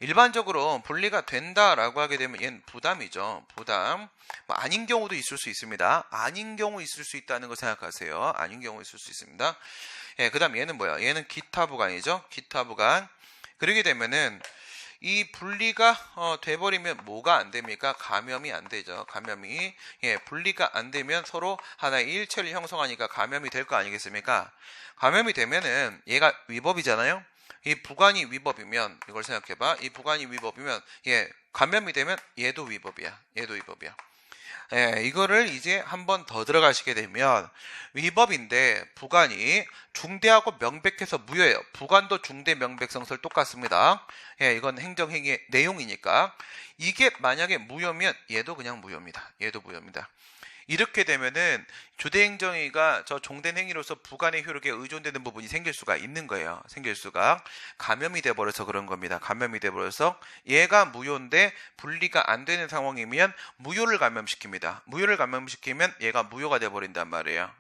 일반적으로 분리가 된다라고 하게 되면 얘는 부담이죠. 부담. 아닌 경우도 있을 수 있습니다. 아닌 경우 있을 수 있다는 거 생각하세요. 아닌 경우 있을 수 있습니다. 그 다음 얘는 뭐야? 얘는 기타 부관이죠. 기타 부관. 그러게 되면은 이 분리가 돼버리면 뭐가 안 됩니까? 감염이 안 되죠. 감염이. 분리가 안 되면 서로 하나의 일체를 형성하니까 감염이 될 거 아니겠습니까? 감염이 되면은 얘가 위법이잖아요. 이 부관이 위법이면 이걸 생각해봐. 이 부관이 위법이면 감염이 되면 얘도 위법이야. 얘도 위법이야. 이거를 이제 한 번 더 들어가시게 되면 위법인데 부관이 중대하고 명백해서 무효예요. 부관도 중대 명백성설 똑같습니다. 이건 행정행위의 내용이니까 이게 만약에 무효면 얘도 그냥 무효입니다. 얘도 무효입니다. 이렇게 되면은 주대행정위가 저 종된 행위로서 부관의 효력에 의존되는 부분이 생길 수가 있는 거예요. 생길 수가. 감염이 돼버려서 그런 겁니다. 감염이 돼버려서 얘가 무효인데 분리가 안 되는 상황이면 무효를 감염시킵니다. 무효를 감염시키면 얘가 무효가 돼버린단 말이에요.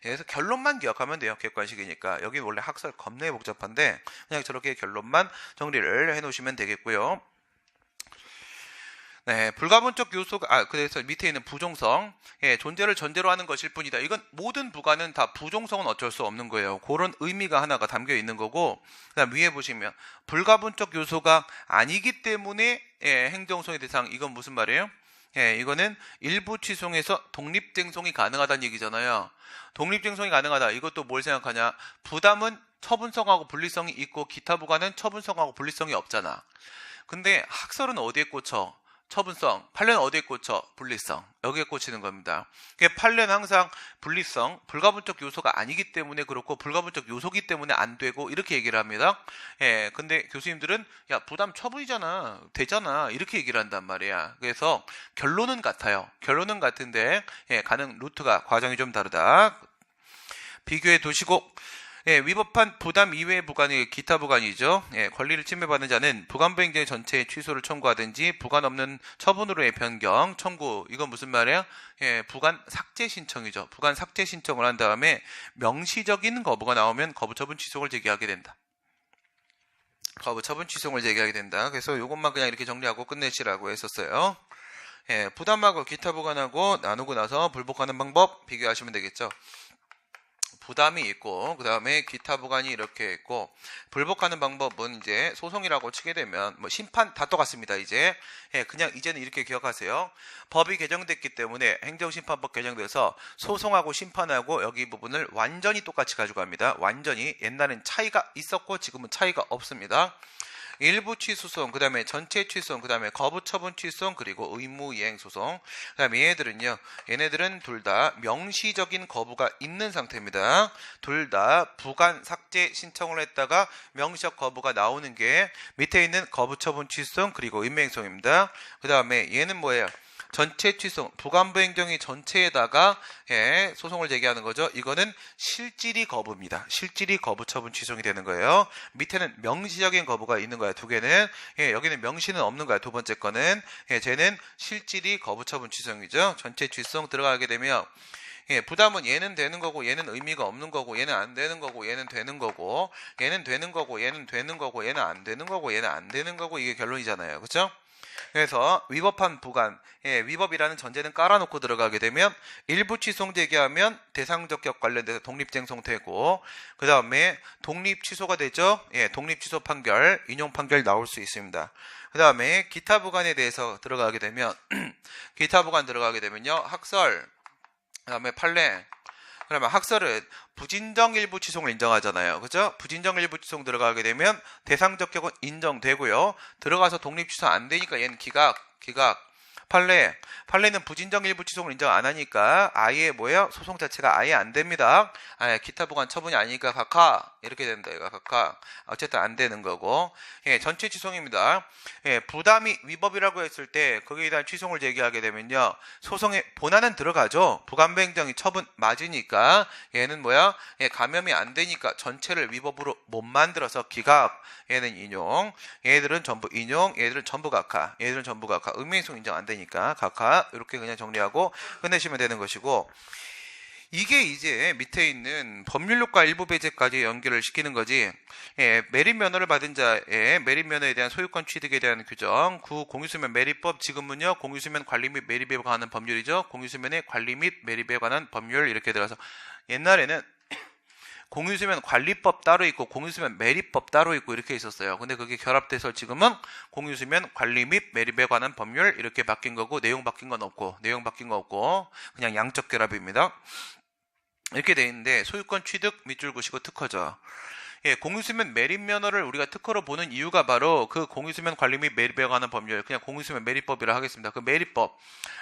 그래서 결론만 기억하면 돼요. 객관식이니까. 여기 원래 학설 겁내 복잡한데 그냥 저렇게 결론만 정리를 해놓으시면 되겠고요. 네, 불가분적 요소가 그래서 밑에 있는 부종성, 존재를 전제로 하는 것일 뿐이다. 이건 모든 부가는 다 부종성은 어쩔 수 없는 거예요. 그런 의미가 하나가 담겨 있는 거고, 그다음 위에 보시면 불가분적 요소가 아니기 때문에 행정성의 대상, 이건 무슨 말이에요? 이거는 일부 취송에서 독립쟁송이 가능하다는 얘기잖아요. 독립쟁송이 가능하다. 이것도 뭘 생각하냐? 부담은 처분성하고 분리성이 있고 기타 부가는 처분성하고 분리성이 없잖아. 근데 학설은 어디에 꽂혀? 처분성. 판례는 어디에 꽂혀? 분리성. 여기에 꽂히는 겁니다. 판례는 항상 분리성, 불가분적 요소가 아니기 때문에 그렇고 불가분적 요소기 때문에 안 되고 이렇게 얘기를 합니다. 근데 교수님들은 야 부담 처분이잖아, 되잖아 이렇게 얘기를 한단 말이야. 그래서 결론은 같아요. 결론은 같은데 가는 루트가 과정이 좀 다르다. 비교해 두시고 위법한 부담 이외의 부관이 기타 부관이죠. 권리를 침해받는 자는 부관부 행정 전체의 취소를 청구하든지 부관 없는 처분으로의 변경 청구. 이건 무슨 말이에요? 부관 삭제 신청이죠. 부관 삭제 신청을 한 다음에 명시적인 거부가 나오면 거부처분 취소를 제기하게 된다. 거부처분 취소를 제기하게 된다. 그래서 이것만 그냥 이렇게 정리하고 끝내시라고 했었어요. 부담하고 기타 부관하고 나누고 나서 불복하는 방법 비교하시면 되겠죠. 부담이 있고 그 다음에 기타 부관이 이렇게 있고 불복하는 방법은 이제 소송이라고 치게 되면 뭐 심판 다 똑같습니다. 이제 그냥 이제는 이렇게 기억하세요. 법이 개정됐기 때문에 행정심판법 개정돼서 소송하고 심판하고 여기 부분을 완전히 똑같이 가져갑니다. 완전히. 옛날엔 차이가 있었고 지금은 차이가 없습니다. 일부 취소송, 그 다음에 전체 취소송, 그 다음에 거부처분 취소송, 그리고 의무이행 소송. 그 다음에 얘네들은 둘 다 명시적인 거부가 있는 상태입니다. 둘 다 부관 삭제 신청을 했다가 명시적 거부가 나오는 게 밑에 있는 거부처분 취소송, 그리고 의무이행소송입니다. 그 다음에 얘는 뭐예요? 전체 취소, 부관부 행정위 전체에다가 소송을 제기하는 거죠. 이거는 실질이 거부입니다. 실질이 거부 처분 취소이 되는 거예요. 밑에는 명시적인 거부가 있는 거야. 두 개는 여기는 명시는 없는 거야. 두 번째 거는 쟤는 실질이 거부 처분 취소이죠. 전체 취소 들어가게 되면 부담은 얘는 되는 거고 얘는 의미가 없는 거고 얘는 안 되는 거고 얘는 되는 거고 얘는 되는 거고 얘는 되는 거고 얘는 안 되는 거고 얘는 안 되는 거고 이게 결론이잖아요. 그렇죠? 그래서 위법한 부관, 위법이라는 전제는 깔아놓고 들어가게 되면 일부 취소 제기하면 대상 적격 관련돼서 독립쟁송 되고 그 다음에 독립 취소가 되죠. 독립 취소 판결, 인용 판결 나올 수 있습니다. 그 다음에 기타 부관에 대해서 들어가게 되면 기타 부관 들어가게 되면요, 학설, 그 다음에 판례. 그러면 학설은 부진정 일부 취소를 인정하잖아요. 그죠? 부진정 일부 취소 들어가게 되면 대상 적격은 인정되고요. 들어가서 독립 취소 안 되니까 얘는 기각. 판례는 부진정 일부 취소를 인정 안 하니까 아예 뭐예요? 소송 자체가 아예 안 됩니다. 기타 부관 처분이 아니니까 각하 이렇게 된다. 이거 각하. 어쨌든 안 되는 거고. 전체 취소입니다. 부담이 위법이라고 했을 때 거기에 대한 취소를 제기하게 되면요, 소송의 본안은 들어가죠. 부관부 행정이 처분 맞으니까 얘는 뭐야? 감염이 안 되니까 전체를 위법으로 못 만들어서 기각. 얘는 인용. 얘들은 전부 인용. 얘들은 전부 각하. 얘들은 전부 각하. 의무행송 인정 안 되니까 각하. 이렇게 그냥 정리하고 끝내시면 되는 것이고, 이게 이제 밑에 있는 법률효과 일부 배제까지 연결을 시키는 거지. 매립 면허를 받은 자의 매립 면허에 대한 소유권 취득에 대한 규정, 공유수면 매립법, 지금은요 공유수면 관리 및 매립에 관한 법률이죠. 공유수면의 관리 및 매립에 관한 법률 이렇게 들어서, 옛날에는 공유수면 관리법 따로 있고 공유수면 매립법 따로 있고 이렇게 있었어요. 근데 그게 결합돼서 지금은 공유수면 관리 및 매립에 관한 법률 이렇게 바뀐 거고, 내용 바뀐 건 없고 그냥 양적 결합입니다. 이렇게 돼 있는데 소유권 취득 밑줄 그시고 특허죠. 공유수면 매립 면허를 우리가 특허로 보는 이유가 바로 그 공유수면 관리 및 매립에 관한 법률, 그냥 공유수면 매립법이라 하겠습니다. 그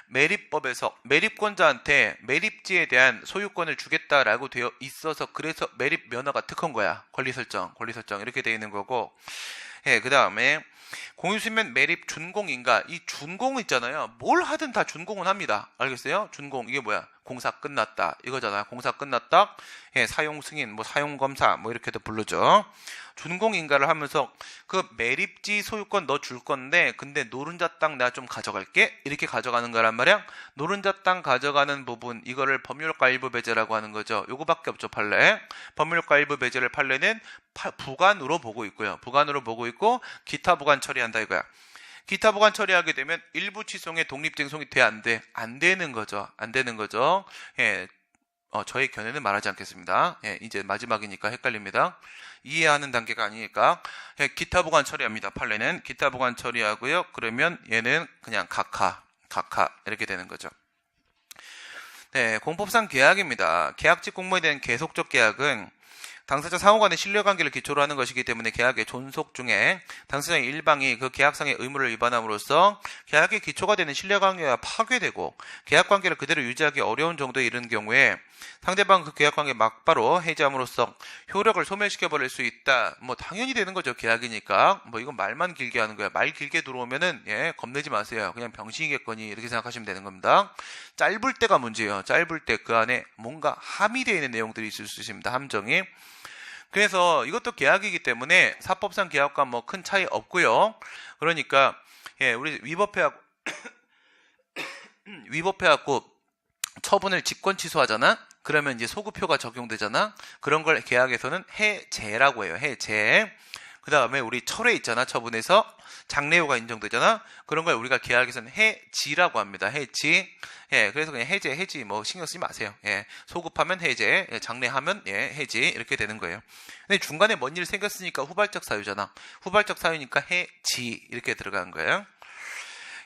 매립법에서 매립권자한테 매립지에 대한 소유권을 주겠다라고 되어 있어서, 그래서 매립 면허가 특허인 거야. 권리 설정 이렇게 돼 있는 거고. 그 다음에 공유수면 매립 준공인가, 이 준공 있잖아요. 뭘 하든 다 준공은 합니다. 알겠어요? 준공 이게 뭐야? 공사 끝났다 이거잖아. 공사 끝났다. 사용 승인, 사용 검사 이렇게도 부르죠. 준공인가를 하면서 그 매립지 소유권 너 줄 건데, 근데 노른자 땅 내가 좀 가져갈게 이렇게 가져가는 거란 말이야. 노른자 땅 가져가는 부분, 이거를 법률효과 일부 배제라고 하는 거죠. 요거밖에 없죠. 판례 법률효과 일부 배제를 판례는 부관으로 보고 있고요. 부관으로 보고 있고 기타 부관 처리한다 이거야. 기타 보관 처리하게 되면 일부 취소의 독립쟁송이 돼, 안 돼? 안 되는 거죠. 안 되는 거죠. 예. 저의 견해는 말하지 않겠습니다. 예, 이제 마지막이니까 헷갈립니다. 이해하는 단계가 아니니까. 예, 기타 보관 처리합니다. 판례는 기타 보관 처리하고요. 그러면 얘는 그냥 각하 이렇게 되는 거죠. 네, 공법상 계약입니다. 계약직 공모에 대한 계속적 계약은 당사자 상호 간의 신뢰관계를 기초로 하는 것이기 때문에 계약의 존속 중에 당사자의 일방이 그 계약상의 의무를 위반함으로써 계약의 기초가 되는 신뢰관계가 파괴되고 계약관계를 그대로 유지하기 어려운 정도에 이르는 경우에 상대방 그 계약관계 막바로 해지함으로써 효력을 소멸시켜버릴 수 있다. 뭐 당연히 되는 거죠. 계약이니까. 뭐 이건 말만 길게 하는 거야. 말 길게 들어오면은 겁내지 마세요. 그냥 병신이겠거니 이렇게 생각하시면 되는 겁니다. 짧을 때가 문제예요. 짧을 때 그 안에 뭔가 함의되어 있는 내용들이 있을 수 있습니다. 함정이. 그래서 이것도 계약이기 때문에 사법상 계약과 뭐 큰 차이 없고요. 그러니까 우리 위법해갖고 처분을 직권 취소하잖아. 그러면 이제 소급효가 적용되잖아. 그런 걸 계약에서는 해제라고 해요. 해제. 그 다음에 우리 철회 있잖아. 처분에서 장래효가 인정되잖아. 그런 걸 우리가 계약에서는 해지라고 합니다. 해지. 그래서 그냥 해지 뭐 신경 쓰지 마세요. 소급하면 해제, 장래하면 해지 이렇게 되는 거예요. 근데 중간에 뭔 일 생겼으니까 후발적 사유잖아. 후발적 사유니까 해지 이렇게 들어간 거예요.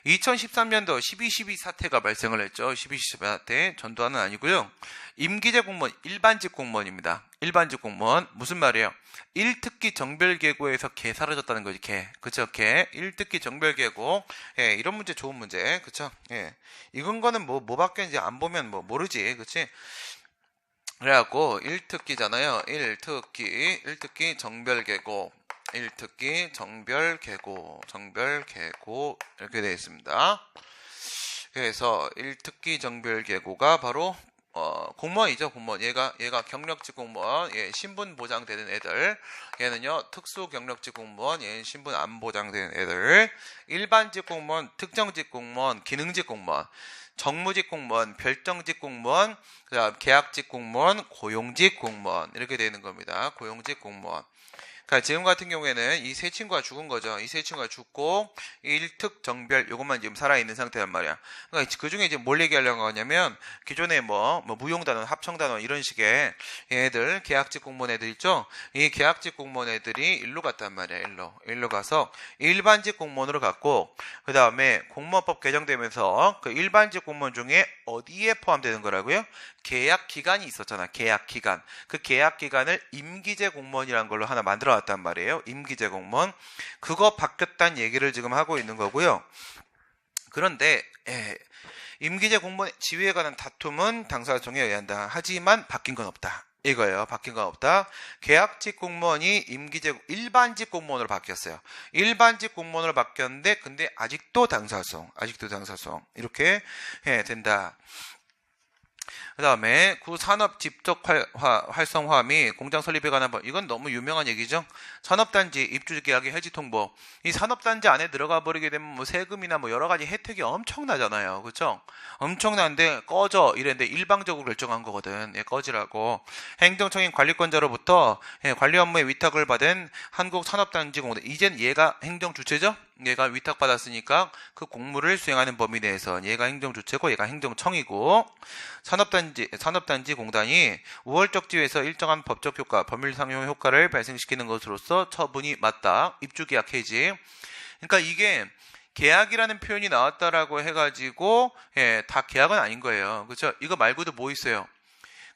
2013년도 12.12 사태가 발생을 했죠. 12.12 사태. 전두환은 아니고요. 임기제 공무원, 일반직 공무원입니다. 일반직 공무원. 무슨 말이에요? 1특기 정별계고에서 개 사라졌다는 거지. 개. 그쵸? 개. 1특기 정별계고. 이런 문제 좋은 문제. 그쵸? 이건 거는 뭐 바뀌었는지 안 보면 뭐 모르지. 그치? 그래갖고 1특기잖아요. 1특기 정별계고. 1특기 정별계고 이렇게 되어 있습니다. 그래서 1특기 정별계고가 바로 공무원이죠. 공무원. 얘가 경력직 공무원. 신분 보장되는 애들. 얘는요 특수 경력직 공무원. 얘는 신분 안 보장되는 애들. 일반직 공무원, 특정직 공무원, 기능직 공무원, 정무직 공무원, 별정직 공무원, 그다음 계약직 공무원, 고용직 공무원 이렇게 되는 겁니다. 고용직 공무원. 그러니까 지금 같은 경우에는 이 세 친구가 죽은 거죠. 이 세 친구가 죽고 1특 정별 요것만 지금 살아있는 상태란 말이야. 그러니까 그 중에 이제 뭘 얘기하려고 하냐면 기존에 뭐 무용단원, 합청단원 이런 식의 얘들 계약직 공무원 애들 있죠. 이 계약직 공무원 애들이 일로 갔단 말이야. 일로 가서 일반직 공무원으로 갔고 그 다음에 공무원법 개정되면서 그 일반직 공무원 중에 어디에 포함되는 거라고요? 계약 기간이 있었잖아. 계약 기간. 그 계약 기간을 임기제 공무원이라는 걸로 하나 만들어 놨단 말이에요. 임기제 공무원. 그거 바뀌었다는 얘기를 지금 하고 있는 거고요. 그런데 임기제 공무원 지위에 관한 다툼은 당사자 동의에 의해야 한다. 하지만 바뀐 건 없다. 이거예요. 바뀐 건 없다. 계약직 공무원이 일반직 공무원으로 바뀌었어요. 일반직 공무원으로 바뀌었는데 근데 아직도 당사성 이렇게 된다. 그 다음에 구산업 집적 활성화 및 공장 설립에 관한 법. 이건 너무 유명한 얘기죠. 산업단지 입주 계약의 해지 통보. 이 산업단지 안에 들어가 버리게 되면 뭐 세금이나 뭐 여러 가지 혜택이 엄청나잖아요. 그렇죠? 엄청난데 꺼져 이랬는데 일방적으로 결정한 거거든. 꺼지라고. 행정청인 관리권자로부터 관리 업무에 위탁을 받은 한국산업단지 공무원. 이젠 얘가 행정 주체죠? 얘가 위탁받았으니까 그 공무를 수행하는 범위 내에서 얘가 행정주체고 얘가 행정청이고 산업단지 공단이 우월적 지위에서 일정한 법적 효과, 법률상용 효과를 발생시키는 것으로서 처분이 맞다. 입주계약 해지. 그러니까 이게 계약이라는 표현이 나왔다라고 해가지고 다 계약은 아닌 거예요. 그렇죠? 이거 말고도 뭐 있어요?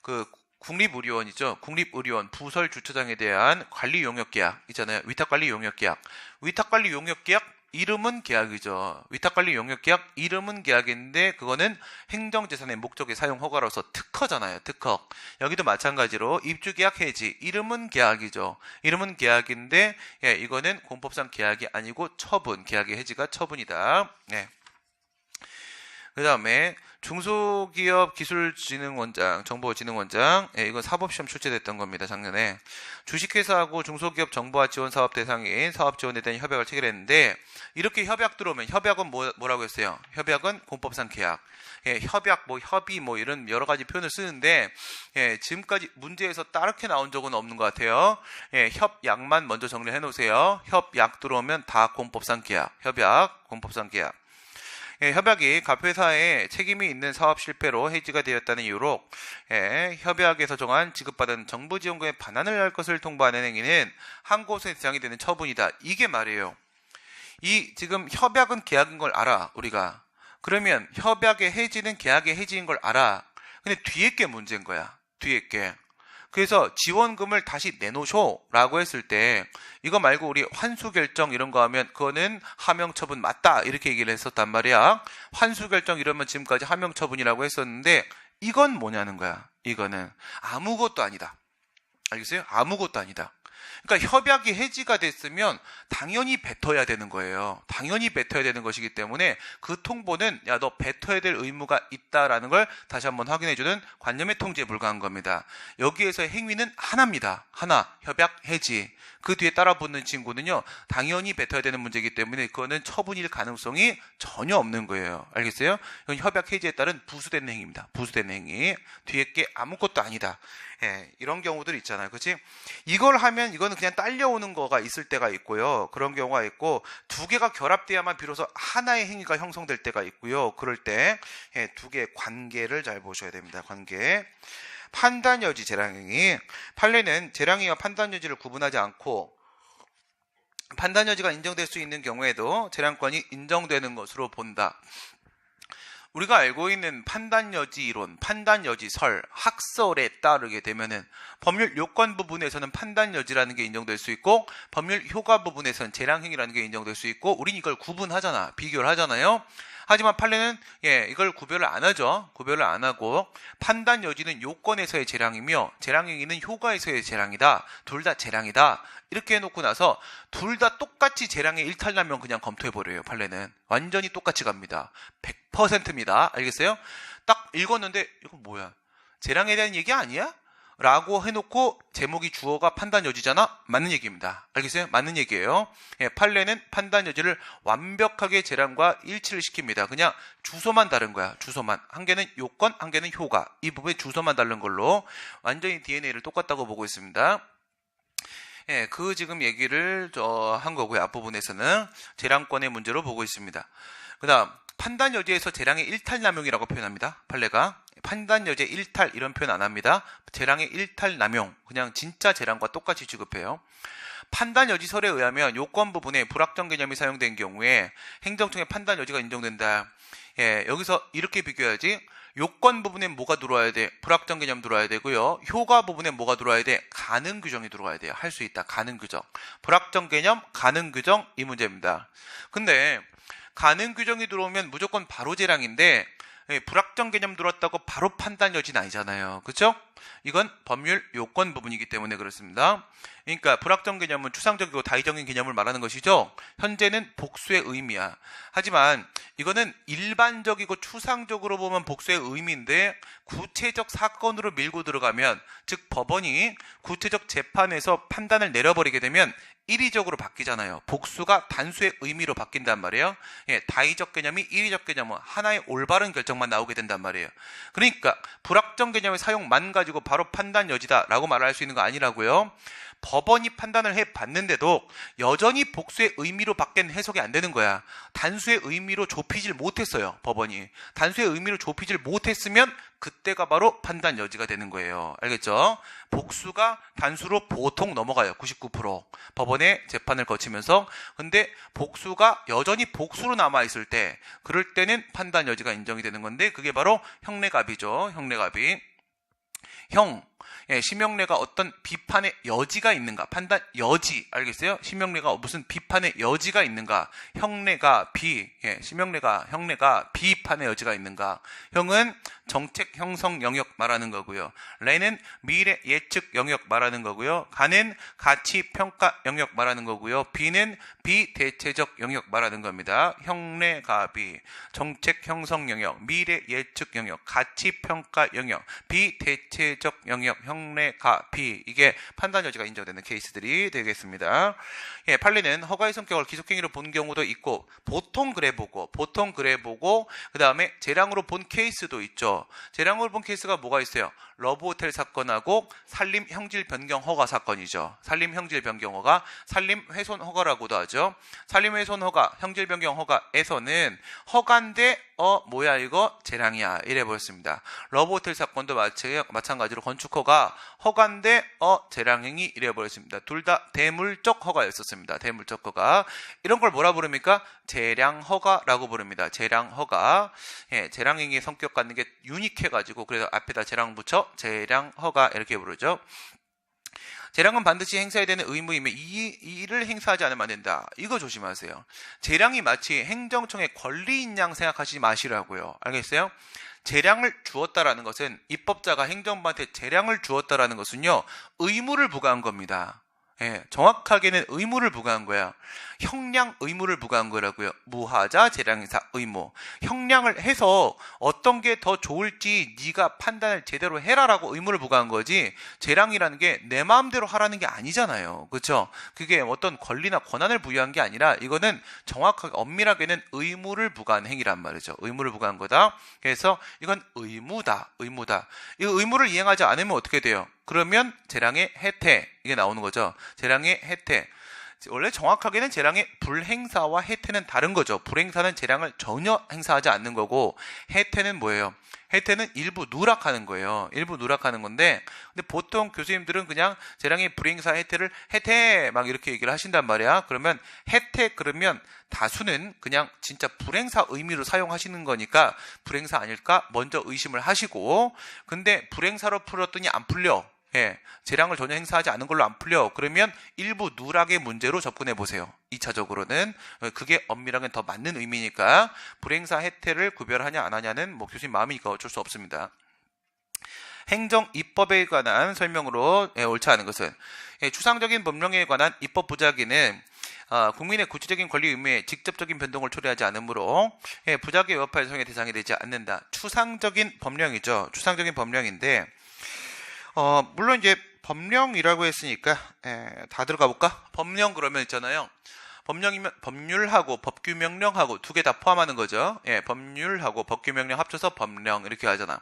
그 국립의료원이죠. 국립의료원 부설 주차장에 대한 관리 용역 계약 있잖아요. 위탁관리 용역 계약. 위탁관리 용역 계약 이름은 계약이죠. 위탁관리 용역 계약 이름은 계약인데 그거는 행정재산의 목적의 사용 허가로서 특허잖아요. 특허. 여기도 마찬가지로 입주계약 해지 이름은 계약이죠. 이름은 계약인데 이거는 공법상 계약이 아니고 처분. 계약의 해지가 처분이다. 그 다음에 중소기업 기술진흥원장, 정보진흥원장, 예, 이건 사법시험 출제됐던 겁니다. 작년에. 주식회사하고 중소기업 정보화 지원 사업 대상인 사업 지원에 대한 협약을 체결했는데, 이렇게 협약 들어오면, 협약은 뭐라고 했어요? 협약은 공법상 계약. 예, 협약, 협의, 이런 여러 가지 표현을 쓰는데, 예, 지금까지 문제에서 따르게 나온 적은 없는 것 같아요. 예, 협약만 먼저 정리해 놓으세요. 협약 들어오면 다 공법상 계약. 협약, 공법상 계약. 예, 협약이 각 회사에 책임이 있는 사업 실패로 해지가 되었다는 이유로 협약에서 정한 지급받은 정부 지원금에 반환을 할 것을 통보하는 행위는 항고소의 대상이 되는 처분이다. 이게 말이에요. 이 지금 협약은 계약인 걸 알아, 우리가. 그러면 협약의 해지는 계약의 해지인 걸 알아. 근데 뒤에 게 문제인 거야. 뒤에 게. 그래서 지원금을 다시 내놓으쇼라고 했을 때 이거 말고 우리 환수결정 이런 거 하면 그거는 하명처분 맞다 이렇게 얘기를 했었단 말이야. 환수결정 이러면 지금까지 하명처분이라고 했었는데 이건 뭐냐는 거야. 이거는 아무것도 아니다. 알겠어요? 아무것도 아니다. 그러니까 협약이 해지가 됐으면 당연히 뱉어야 되는 거예요. 당연히 뱉어야 되는 것이기 때문에 그 통보는 야, 너 뱉어야 될 의무가 있다라는 걸 다시 한번 확인해주는 관념의 통지에 불과한 겁니다. 여기에서 행위는 하나입니다. 하나, 협약 해지. 그 뒤에 따라붙는 친구는요, 당연히 뱉어야 되는 문제이기 때문에 그거는 처분일 가능성이 전혀 없는 거예요. 알겠어요? 이건 협약 해지에 따른 부수된 행위입니다. 부수된 행위. 뒤에 게 아무것도 아니다. 예, 이런 경우들 있잖아요. 그치? 이걸 하면 이거는 그냥 딸려오는 거가 있을 때가 있고요. 그런 경우가 있고, 두 개가 결합돼야만 비로소 하나의 행위가 형성될 때가 있고요. 그럴 때, 두 개의 관계를 잘 보셔야 됩니다. 관계. 판단여지 재량행위. 판례는 재량행위와 판단여지를 구분하지 않고, 판단여지가 인정될 수 있는 경우에도 재량권이 인정되는 것으로 본다. 우리가 알고 있는 판단여지 이론, 판단여지설, 학설에 따르게 되면은 법률 요건 부분에서는 판단여지라는 게 인정될 수 있고 법률 효과 부분에서는 재량행위라는 게 인정될 수 있고 우린 이걸 구분하잖아. 비교를 하잖아요. 하지만 판례는 이걸 구별을 안 하죠. 구별을 안 하고 판단여지는 요건에서의 재량이며 재량행위는 효과에서의 재량이다. 둘 다 재량이다. 이렇게 해놓고 나서 둘 다 똑같이 재량의 일탈나면 그냥 검토해버려요. 판례는 완전히 똑같이 갑니다. 100%입니다. 알겠어요? 딱 읽었는데 이건 뭐야? 재량에 대한 얘기 아니야? 라고 해놓고 제목이 주어가 판단여지잖아? 맞는 얘기입니다. 알겠어요? 맞는 얘기예요. 판례는 판단여지를 완벽하게 재량과 일치를 시킵니다. 그냥 주소만 다른 거야. 주소만. 한 개는 요건, 한 개는 효과. 이 부분에 주소만 다른 걸로 완전히 DNA를 똑같다고 보고 있습니다. 그 지금 얘기를 한 거고요. 앞부분에서는 재량권의 문제로 보고 있습니다. 그 다음 판단여지에서 재량의 일탈남용이라고 표현합니다. 판례가 판단여지의 일탈 이런 표현 안 합니다. 재량의 일탈남용 그냥 진짜 재량과 똑같이 취급해요. 판단여지설에 의하면 요건 부분에 불확정 개념이 사용된 경우에 행정청의 판단여지가 인정된다. 여기서 이렇게 비교해야지. 요건 부분에 뭐가 들어와야 돼? 불확정 개념 들어와야 되고요. 효과 부분에 뭐가 들어와야 돼? 가능 규정이 들어와야 돼요. 할 수 있다. 가능 규정. 불확정 개념, 가능 규정 이 문제입니다. 근데 가능 규정이 들어오면 무조건 바로 재량인데 불확정 개념 들어왔다고 바로 판단여지는 아니잖아요. 그렇죠? 이건 법률 요건 부분이기 때문에 그렇습니다. 그러니까 불확정 개념은 추상적이고 다의적인 개념을 말하는 것이죠. 현재는 복수의 의미야. 하지만 이거는 일반적이고 추상적으로 보면 복수의 의미인데 구체적 사건으로 밀고 들어가면 즉 법원이 구체적 재판에서 판단을 내려버리게 되면 일의적으로 바뀌잖아요. 복수가 단수의 의미로 바뀐단 말이에요. 다의적 개념이 일의적 개념은 하나의 올바른 결정만 나오게 된단 말이에요. 그러니까 불확정 개념의 사용만 가지고 바로 판단여지다라고 말할 수 있는 거 아니라고요. 법원이 판단을 해봤는데도 여전히 복수의 의미로 밖엔 해석이 안 되는 거야. 단수의 의미로 좁히질 못했어요. 법원이. 단수의 의미로 좁히질 못했으면 그때가 바로 판단 여지가 되는 거예요. 알겠죠? 복수가 단수로 보통 넘어가요. 99%. 법원의 재판을 거치면서. 근데 복수가 여전히 복수로 남아있을 때 그럴 때는 판단 여지가 인정이 되는 건데 그게 바로 형례갑이죠. 형례갑이. 심형래가 어떤 비판의 여지가 있는가? 판단 여지, 알겠어요? 심형래가 무슨 비판의 여지가 있는가? 형래가 형래가 비판 비판의 여지가 있는가? 형은 정책 형성 영역 말하는 거고요. 레는 미래 예측 영역 말하는 거고요. 가는 가치 평가 영역 말하는 거고요. 비는 비대체적 영역 말하는 겁니다. 형례 가비, 정책 형성 영역, 미래 예측 영역, 가치 평가 영역, 비대체적 영역, 형례 가비, 이게 판단 여지가 인정되는 케이스들이 되겠습니다. 예, 판례는 허가의 성격을 기속행위로 본 경우도 있고 보통 그래 보고 그 다음에 재량으로 본 케이스도 있죠. 재량으로 본 케이스가 뭐가 있어요? 러브호텔 사건하고 산림 형질 변경 허가 사건이죠. 산림 형질 변경 허가, 산림 훼손 허가라고도 하죠. 산림 훼손 허가, 형질 변경 허가에서는 허가인데 뭐야 이거 재량이야 이래 버렸습니다. 러브호텔 사건도 마찬가지로 건축 허가, 허가인데 재량행위 이래 버렸습니다. 둘 다 대물적 허가였었습니다. 대물적 허가. 이런 걸 뭐라 부릅니까? 재량 허가라고 부릅니다. 재량 허가. 예, 재량행위의 성격 갖는 게 유니크해가지고 그래서 앞에다 재량 붙여 재량 허가 이렇게 부르죠. 재량은 반드시 행사해야 되는 의무이며 이 일을 행사하지 않으면 안 된다. 이거 조심하세요. 재량이 마치 행정청의 권리인 양 생각하시지 마시라고요. 알겠어요? 재량을 주었다라는 것은, 입법자가 행정부한테 재량을 주었다라는 것은요, 의무를 부과한 겁니다. 예, 정확하게는 의무를 부과한 거야. 형량 의무를 부과한 거라고요. 무하자 재량행사 의무. 형량을 해서 어떤 게 더 좋을지 네가 판단을 제대로 해라라고 의무를 부과한 거지, 재량이라는 게 내 마음대로 하라는 게 아니잖아요. 그렇죠? 그게 어떤 권리나 권한을 부여한 게 아니라 이거는 정확하게 엄밀하게는 의무를 부과한 행위란 말이죠. 의무를 부과한 거다. 그래서 이건 의무다. 이 의무를 이행하지 않으면 어떻게 돼요? 그러면 재량의 혜택, 이게 나오는 거죠. 재량의 혜택. 원래 정확하게는 재량의 불행사와 혜택은 다른 거죠. 불행사는 재량을 전혀 행사하지 않는 거고, 혜택은 뭐예요? 혜택은 일부 누락하는 거예요. 일부 누락하는 건데, 근데 보통 교수님들은 그냥 재량의 불행사 혜택을 혜택 막 이렇게 얘기를 하신단 말이야. 그러면 혜택 그러면 다수는 그냥 진짜 불행사 의미로 사용하시는 거니까 불행사 아닐까 먼저 의심을 하시고, 근데 불행사로 풀었더니 안 풀려. 예, 재량을 전혀 행사하지 않은 걸로 안 풀려. 그러면 일부 누락의 문제로 접근해 보세요. 2차적으로는 그게 엄밀하게 더 맞는 의미니까 불행사 혜택을 구별하냐 안 하냐는 뭐 교수님 마음이니까 어쩔 수 없습니다. 행정 입법에 관한 설명으로 옳지 않은 것은, 추상적인 법령에 관한 입법 부작위는 국민의 구체적인 권리 의무에 직접적인 변동을 초래하지 않으므로 부작위 위법할 소용의 대상이 되지 않는다. 추상적인 법령이죠. 추상적인 법령인데, 물론 이제 법령이라고 했으니까 다 들어가 볼까? 법령 그러면 있잖아요. 법령이면 법률하고 법규명령하고 두 개 다 포함하는 거죠. 예, 법률하고 법규명령 합쳐서 법령 이렇게 하잖아.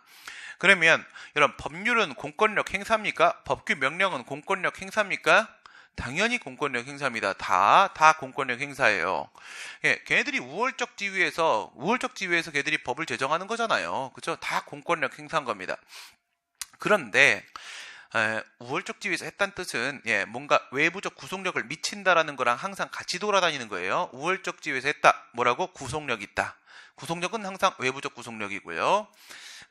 그러면 이런 법률은 공권력 행사입니까? 법규명령은 공권력 행사입니까? 당연히 공권력 행사입니다. 다 공권력 행사예요. 예, 걔네들이 우월적 지위에서 걔들이 법을 제정하는 거잖아요. 그렇죠? 다 공권력 행사인 겁니다. 그런데 우월적 지위에서 했다는 뜻은 뭔가 외부적 구속력을 미친다라는 거랑 항상 같이 돌아다니는 거예요. 우월적 지위에서 했다. 뭐라고? 구속력이 있다. 구속력은 항상 외부적 구속력이고요.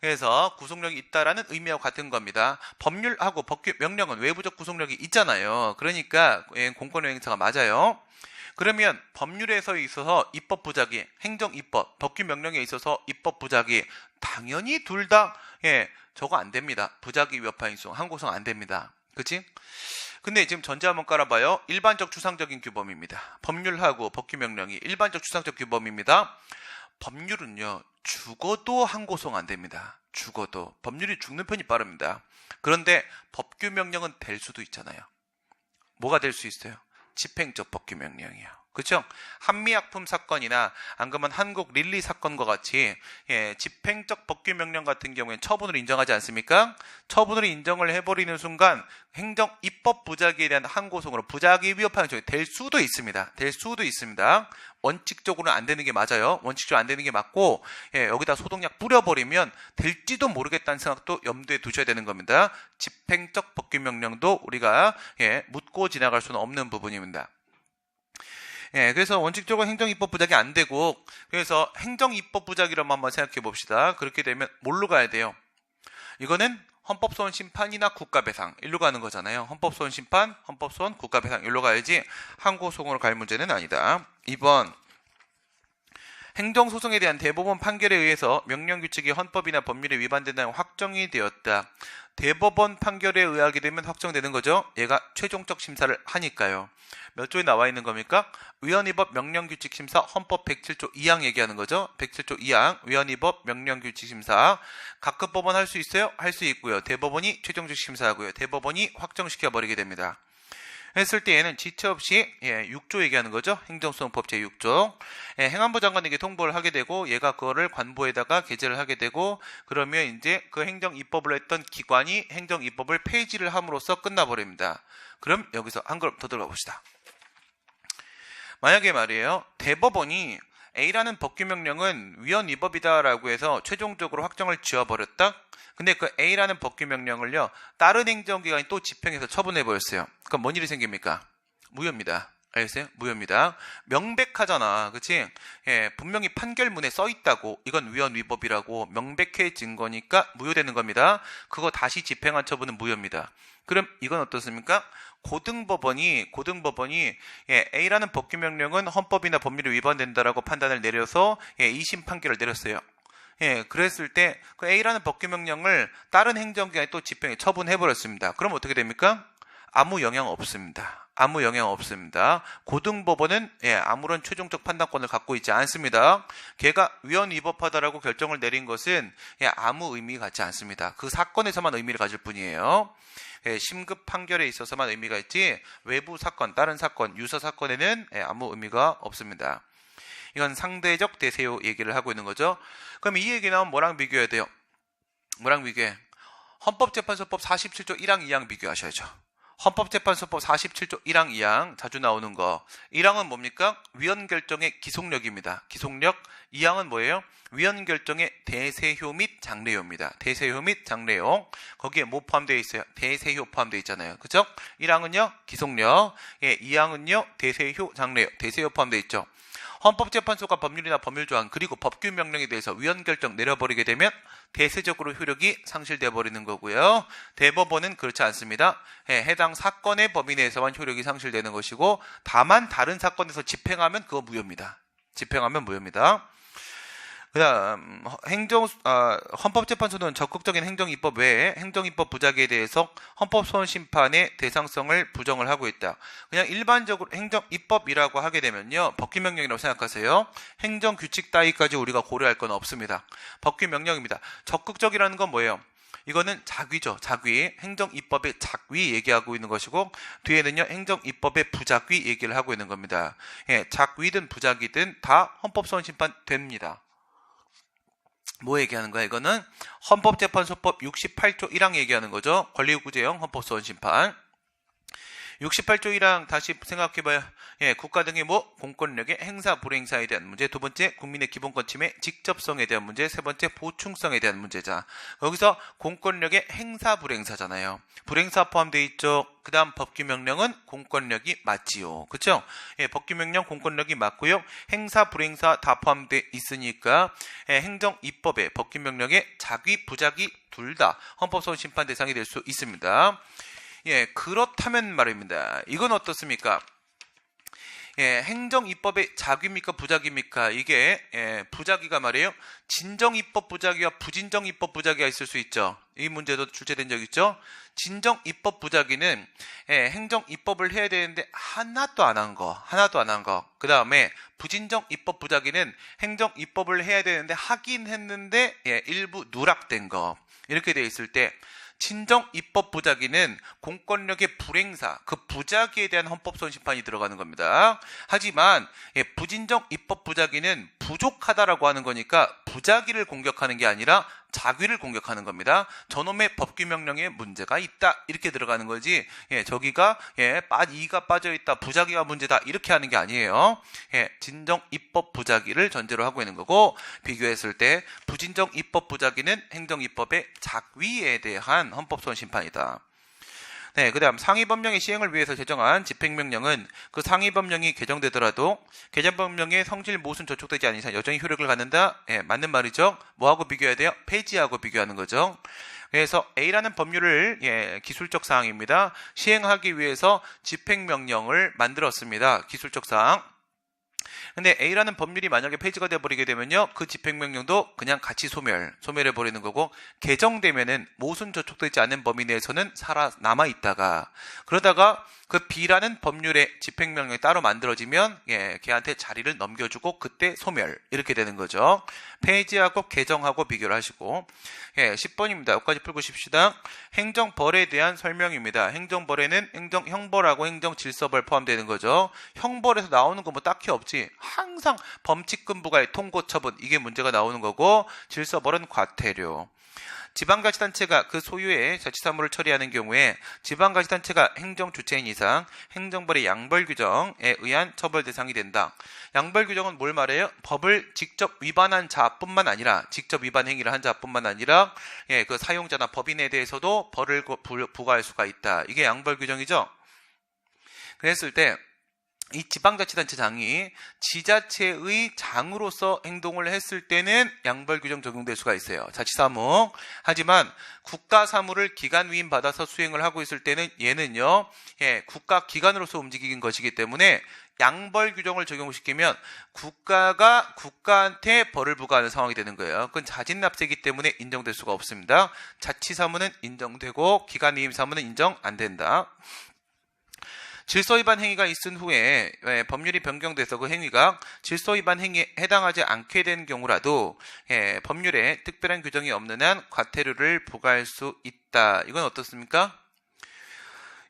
그래서 구속력이 있다라는 의미와 같은 겁니다. 법률하고 법규 명령은 외부적 구속력이 있잖아요. 그러니까 공권력 행사가 맞아요. 그러면 법률에서 있어서 입법 부작위, 행정 입법, 법규 명령에 있어서 입법 부작위, 당연히 둘 다 저거 안 됩니다. 부작위 위법한 행동, 항고성 안 됩니다. 그치? 근데 지금 전제 한번 깔아봐요. 일반적 추상적인 규범입니다. 법률하고 법규 명령이 일반적 추상적 규범입니다. 법률은요, 죽어도 항고성 안 됩니다. 죽어도. 법률이 죽는 편이 빠릅니다. 그런데 법규 명령은 될 수도 있잖아요. 뭐가 될 수 있어요? 집행적 법규 명령이요. 그렇죠? 한미약품 사건이나 안 그러면 한국 릴리 사건과 같이 집행적 법규 명령 같은 경우에는 처분을 인정하지 않습니까? 처분을 인정을 해버리는 순간 행정 입법 부작위에 대한 항고성으로 부작위 위법한 행동이 될 수도 있습니다. 원칙적으로는 안 되는 게 맞아요. 원칙적으로 안 되는 게 맞고, 여기다 소독약 뿌려버리면 될지도 모르겠다는 생각도 염두에 두셔야 되는 겁니다. 집행적 법규 명령도 우리가 묻고 지나갈 수는 없는 부분입니다. 그래서 원칙적으로 행정입법 부작이 안 되고, 그래서 행정입법 부작이라고 한번 생각해 봅시다. 그렇게 되면 뭘로 가야 돼요? 이거는 헌법소원 심판이나 국가배상 일로 가는 거잖아요. 헌법소원 심판, 헌법소원, 국가배상 일로 가야지 항고소송으로 갈 문제는 아니다. 2번, 행정소송에 대한 대법원 판결에 의해서 명령규칙이 헌법이나 법률에 위반된다는 확정이 되었다. 대법원 판결에 의하게 되면 확정되는 거죠. 얘가 최종적 심사를 하니까요. 몇 조에 나와 있는 겁니까? 위헌위법 명령규칙 심사 헌법 107조 2항 얘기하는 거죠. 107조 2항 위헌위법 명령규칙 심사. 각급 법원 할 수 있어요? 할 수 있고요. 대법원이 최종적 심사하고요. 대법원이 확정시켜버리게 됩니다. 했을 때 얘는 지체 없이 6조 얘기하는 거죠. 행정소송법 제6조. 행안부 장관에게 통보를 하게 되고 얘가 그거를 관보에다가 게재를 하게 되고 그러면 이제 그 행정 입법을 했던 기관이 행정 입법을 폐지를 함으로써 끝나버립니다. 그럼 여기서 한 걸음 더 들어가 봅시다. 만약에 말이에요. 대법원이 A라는 법규명령은 위헌위법이다라고 해서 최종적으로 확정을 지어버렸다. 근데 그 A라는 법규명령을요. 다른 행정기관이 또 집행해서 처분해버렸어요. 그럼 뭔 일이 생깁니까? 무효입니다. 알겠어요? 무효입니다. 명백하잖아. 그치? 분명히 판결문에 써있다고 이건 위헌위법이라고 명백해진 거니까 무효되는 겁니다. 그거 다시 집행한 처분은 무효입니다. 그럼 이건 어떻습니까? 고등법원이 A라는 법규명령은 헌법이나 법률에 위반된다라고 판단을 내려서 2심 판결을 내렸어요. 그랬을 때 그 A라는 법규명령을 다른 행정기관이 또 집행에 처분해버렸습니다. 그럼 어떻게 됩니까? 아무 영향 없습니다. 아무 영향 없습니다. 고등법원은 아무런 최종적 판단권을 갖고 있지 않습니다. 걔가 위헌위법하다라고 결정을 내린 것은 아무 의미 갖지 않습니다. 그 사건에서만 의미를 가질 뿐이에요. 심급 판결에 있어서만 의미가 있지 외부 사건, 다른 사건, 유서 사건에는 아무 의미가 없습니다. 이건 상대적 대세요 얘기를 하고 있는 거죠. 그럼 이 얘기 나오면 뭐랑 비교해야 돼요? 뭐랑 비교해? 헌법재판소법 47조 1항 2항 비교하셔야죠. 헌법재판소법 47조 1항 2항 자주 나오는 거. 1항은 뭡니까? 위헌결정의 기속력입니다. 기속력. 2항은 뭐예요? 위헌결정의 대세효 및 장래효입니다. 대세효 및 장래효. 거기에 뭐 포함되어 있어요? 대세효 포함되어 있잖아요. 그죠? 1항은요 기속력. 2항은요 대세효 장래효. 대세효 포함되어 있죠. 헌법재판소가 법률이나 법률조항 그리고 법규명령에 대해서 위헌결정 내려버리게 되면 대세적으로 효력이 상실되어 버리는 거고요. 대법원은 그렇지 않습니다. 해당 사건의 범위 내에서만 효력이 상실되는 것이고 다만 다른 사건에서 집행하면 그거 무효입니다. 집행하면 무효입니다. 그다음 헌법재판소는 적극적인 행정입법 외에 행정입법 부작위에 대해서 헌법소원심판의 대상성을 부정을 하고 있다. 그냥 일반적으로 행정입법이라고 하게 되면요. 법규명령이라고 생각하세요. 행정규칙 따위까지 우리가 고려할 건 없습니다. 법규명령입니다. 적극적이라는 건 뭐예요? 이거는 작위죠. 작위. 행정입법의 작위 얘기하고 있는 것이고 뒤에는요. 행정입법의 부작위 얘기를 하고 있는 겁니다. 작위든 부작위든 다 헌법소원심판 됩니다. 뭐 얘기하는 거야? 이거는 헌법재판소법 68조 1항 얘기하는 거죠. 권리구제형 헌법소원심판. 68조 1항 다시 생각해봐요. 국가 등의 공권력의 행사 불행사에 대한 문제. 두 번째, 국민의 기본권 침해 직접성에 대한 문제. 세 번째, 보충성에 대한 문제자. 여기서 공권력의 행사 불행사잖아요. 불행사 포함되어 있죠. 그 다음 법규명령은 공권력이 맞지요. 그쵸? 법규명령 공권력이 맞고요. 행사 불행사 다 포함되어 있으니까 행정입법의 법규명령의 작위 부작위 둘 다 헌법소원심판 대상이 될 수 있습니다. 그렇다면 말입니다. 이건 어떻습니까? 행정입법의 작위입니까? 부작위입니까? 이게 부작위가 말이에요. 진정입법 부작위와 부진정입법 부작위가 있을 수 있죠. 이 문제도 출제된 적 있죠. 진정입법 부작위는 행정입법을 해야 되는데 하나도 안 한 거. 그 다음에 부진정입법 부작위는 행정입법을 해야 되는데 하긴 했는데 일부 누락된 거. 이렇게 돼 있을 때 진정 입법 부작위는 공권력의 불행사, 그 부작위에 대한 헌법소원심판이 들어가는 겁니다. 하지만 부진정 입법 부작위는 부족하다라고 하는 거니까 부작위를 공격하는 게 아니라 작위를 공격하는 겁니다. 저놈의 법규명령에 문제가 있다 이렇게 들어가는 거지. 저기가 이가 빠져있다, 부작위가 문제다 이렇게 하는 게 아니에요. 진정 입법 부작위를 전제로 하고 있는 거고 비교했을 때 부진정 입법 부작위는 행정입법의 작위에 대한 헌법소원심판이다. 그 다음 상위법령의 시행을 위해서 제정한 집행명령은 그 상위법령이 개정되더라도 개정법령의 성질 모순 저촉되지 않은 이상 여전히 효력을 갖는다. 맞는 말이죠. 뭐하고 비교해야 돼요? 폐지하고 비교하는 거죠. 그래서 A라는 법률을 기술적 사항입니다. 시행하기 위해서 집행명령을 만들었습니다. 기술적 사항. 근데 A라는 법률이 만약에 폐지가 돼버리게 되면요, 그 집행명령도 그냥 같이 소멸해버리는 거고, 개정되면은 모순 저촉되지 않는 범위 내에서는 남아있다가, 그러다가 그 B라는 법률의 집행명령이 따로 만들어지면 걔한테 자리를 넘겨주고 그때 소멸, 이렇게 되는 거죠. 폐지하고 개정하고 비교를 하시고. 10번입니다. 여기까지 풀고 싶시다. 행정벌에 대한 설명입니다. 행정벌에는 행정형벌하고 행정질서벌 포함되는 거죠. 형벌에서 나오는 거 뭐 딱히 없지. 항상 범칙금 부과의 통고처분, 이게 문제가 나오는 거고, 질서벌은 과태료. 지방자치단체가 그 소유의 자치사무를 처리하는 경우에 지방자치단체가 행정주체인 이상 행정벌의 양벌규정에 의한 처벌 대상이 된다. 양벌규정은 뭘 말해요? 법을 직접 위반한 자뿐만 아니라, 직접 위반 행위를 한 자뿐만 아니라 그 사용자나 법인에 대해서도 벌을 부과할 수가 있다. 이게 양벌규정이죠. 그랬을 때 이 지방자치단체장이 지자체의 장으로서 행동을 했을 때는 양벌규정 적용될 수가 있어요. 자치사무. 하지만 국가사무를 기관 위임받아서 수행을 하고 있을 때는 얘는요, 국가기관으로서 움직이는 것이기 때문에 양벌규정을 적용시키면 국가가 국가한테 벌을 부과하는 상황이 되는 거예요. 그건 자진납세이기 때문에 인정될 수가 없습니다. 자치사무는 인정되고 기관 위임사무는 인정 안 된다. 질서위반 행위가 있은 후에 법률이 변경돼서 그 행위가 질서위반 행위에 해당하지 않게 된 경우라도 법률에 특별한 규정이 없는 한 과태료를 부과할 수 있다. 이건 어떻습니까?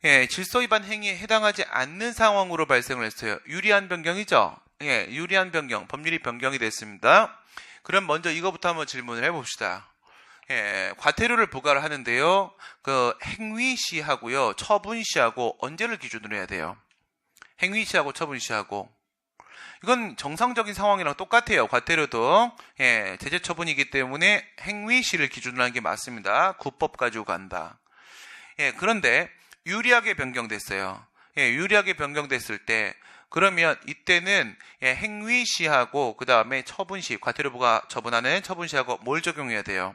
질서위반 행위에 해당하지 않는 상황으로 발생을 했어요. 유리한 변경이죠? 유리한 변경, 법률이 변경이 됐습니다. 그럼 먼저 이거부터 한번 질문을 해봅시다. 과태료를 부과를 하는데요, 그 행위시하고요, 처분시하고 언제를 기준으로 해야 돼요? 행위시하고 처분시하고. 이건 정상적인 상황이랑 똑같아요. 과태료도 제재 처분이기 때문에 행위시를 기준으로 하는 게 맞습니다. 구법 가지고 간다. 그런데 유리하게 변경됐어요. 유리하게 변경됐을 때 그러면 이때는 행위시하고 그 다음에 처분시, 과태료 부과 처분하는 처분시하고 뭘 적용해야 돼요?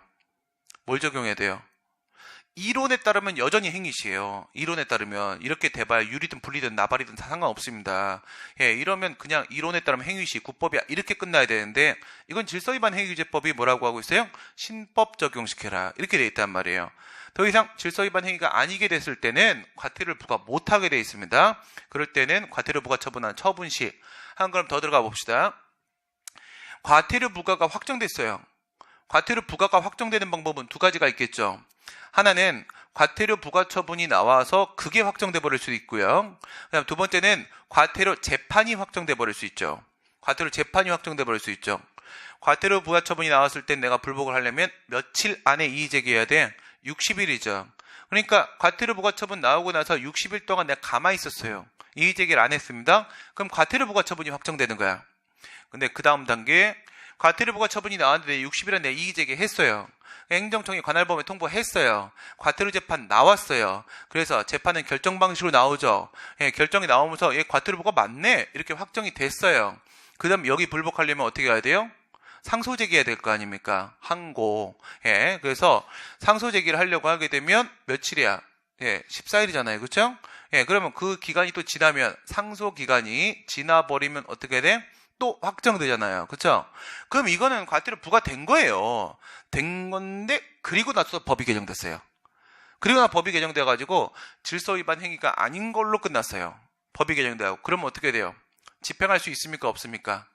뭘 적용해야 돼요? 이론에 따르면 여전히 행위시예요. 이론에 따르면 이렇게 돼봐야 유리든 분리든 나발이든 다 상관없습니다. 이러면 그냥 이론에 따르면 행위시, 구법이야 이렇게 끝나야 되는데, 이건 질서위반 행위규제법이 뭐라고 하고 있어요? 신법 적용시켜라, 이렇게 돼 있단 말이에요. 더 이상 질서위반 행위가 아니게 됐을 때는 과태료를 부과 못하게 돼 있습니다. 그럴 때는 과태료 부과 처분한 처분시. 한 걸음 더 들어가 봅시다. 과태료 부과가 확정됐어요. 과태료 부과가 확정되는 방법은 두 가지가 있겠죠. 하나는 과태료 부과 처분이 나와서 그게 확정돼 버릴 수도 있고요. 그다음 두 번째는 과태료 재판이 확정돼 버릴 수 있죠. 과태료 재판이 확정돼 버릴 수 있죠. 과태료 부과 처분이 나왔을 땐 내가 불복을 하려면 며칠 안에 이의 제기해야 돼? 60일이죠. 그러니까 과태료 부과 처분 나오고 나서 60일 동안 내가 가만히 있었어요. 이의 제기를 안 했습니다. 그럼 과태료 부과 처분이 확정되는 거야. 근데 그 다음 단계, 과태료 부과 처분이 나왔는데 60일 안에 이의 제기했어요. 행정청이 관할범에 통보했어요. 과태료 재판 나왔어요. 그래서 재판은 결정 방식으로 나오죠. 결정이 나오면서 과태료 부과 맞네, 이렇게 확정이 됐어요. 그 다음 여기 불복하려면 어떻게 해야 돼요? 상소 제기해야 될 거 아닙니까? 항고. 그래서 상소 제기를 하려고 하게 되면 며칠이야? 14일이잖아요. 그렇죠? 그러면 그 기간이 또 지나면, 상소 기간이 지나버리면 어떻게 돼? 또 확정되잖아요. 그렇죠? 그럼 이거는 과태료 부과된 거예요. 된 건데 그리고 나서 법이 개정됐어요. 그리고 나서 법이 개정돼 가지고 질서 위반 행위가 아닌 걸로 끝났어요. 법이 개정되고. 그러면 어떻게 돼요? 집행할 수 있습니까? 없습니까?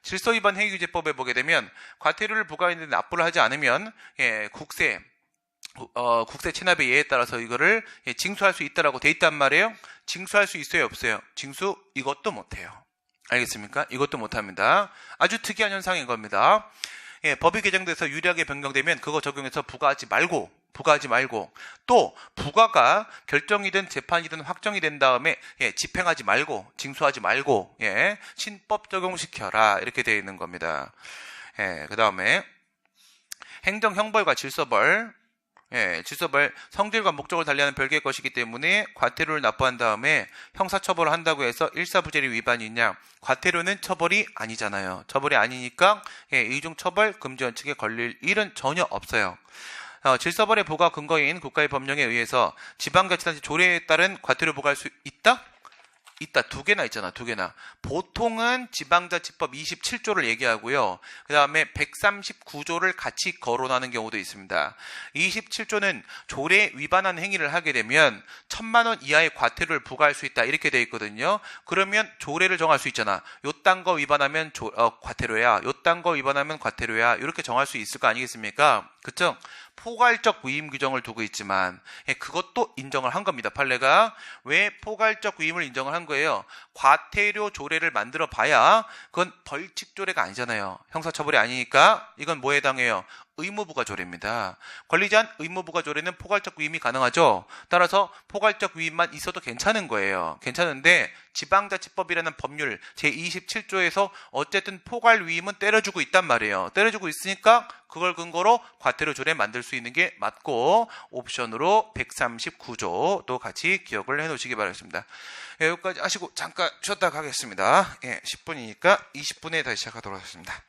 질서 위반 행위규제법에 보게 되면 과태료를 부과했는데 납부를 하지 않으면 국세 체납의 예에 따라서 이거를 징수할 수 있다라고 돼 있단 말이에요. 징수할 수 있어요, 없어요? 징수 이것도 못해요. 알겠습니까? 이것도 못합니다. 아주 특이한 현상인 겁니다. 법이 개정돼서 유리하게 변경되면 그거 적용해서 부과하지 말고 또 부과가 결정이든 재판이든 확정이 된 다음에 집행하지 말고, 징수하지 말고 신법 적용시켜라, 이렇게 되어 있는 겁니다. 그 다음에 행정형벌과 질서벌. 질서벌, 성질과 목적을 달리하는 별개의 것이기 때문에 과태료를 납부한 다음에 형사처벌을 한다고 해서 일사부재리 위반이 있냐? 과태료는 처벌이 아니잖아요. 처벌이 아니니까 이중처벌 금지원칙에 걸릴 일은 전혀 없어요. 질서벌의 부과 근거인 국가의 법령에 의해서 지방자치단체 조례에 따른 과태료 부과할 수 있다? 있다. 두 개나 있잖아. 두 개나. 보통은 지방자치법 27조를 얘기하고요. 그 다음에 139조를 같이 거론하는 경우도 있습니다. 27조는 조례 위반한 행위를 하게 되면 1,000만 원 이하의 과태료를 부과할 수 있다. 이렇게 돼 있거든요. 그러면 조례를 정할 수 있잖아. 요딴 거 위반하면 과태료야. 요딴 거 위반하면 과태료야. 이렇게 정할 수 있을 거 아니겠습니까? 그쵸? 포괄적 위임 규정을 두고 있지만 그것도 인정을 한 겁니다. 판례가. 왜 포괄적 위임을 인정을 한 거예요? 과태료 조례를 만들어 봐야 그건 벌칙 조례가 아니잖아요. 형사처벌이 아니니까 이건 뭐에 해당해요? 의무부과 조례입니다. 권리제한 의무부과 조례는 포괄적 위임이 가능하죠. 따라서 포괄적 위임만 있어도 괜찮은 거예요. 괜찮은데 지방자치법이라는 법률 제27조에서 어쨌든 포괄 위임은 때려주고 있단 말이에요. 때려주고 있으니까 그걸 근거로 과태료 조례 만들 수 있는 게 맞고 옵션으로 139조도 같이 기억을 해놓으시기 바라겠습니다. 여기까지 하시고 잠깐 쉬었다 가겠습니다. 10분이니까 20분에 다시 시작하도록 하겠습니다.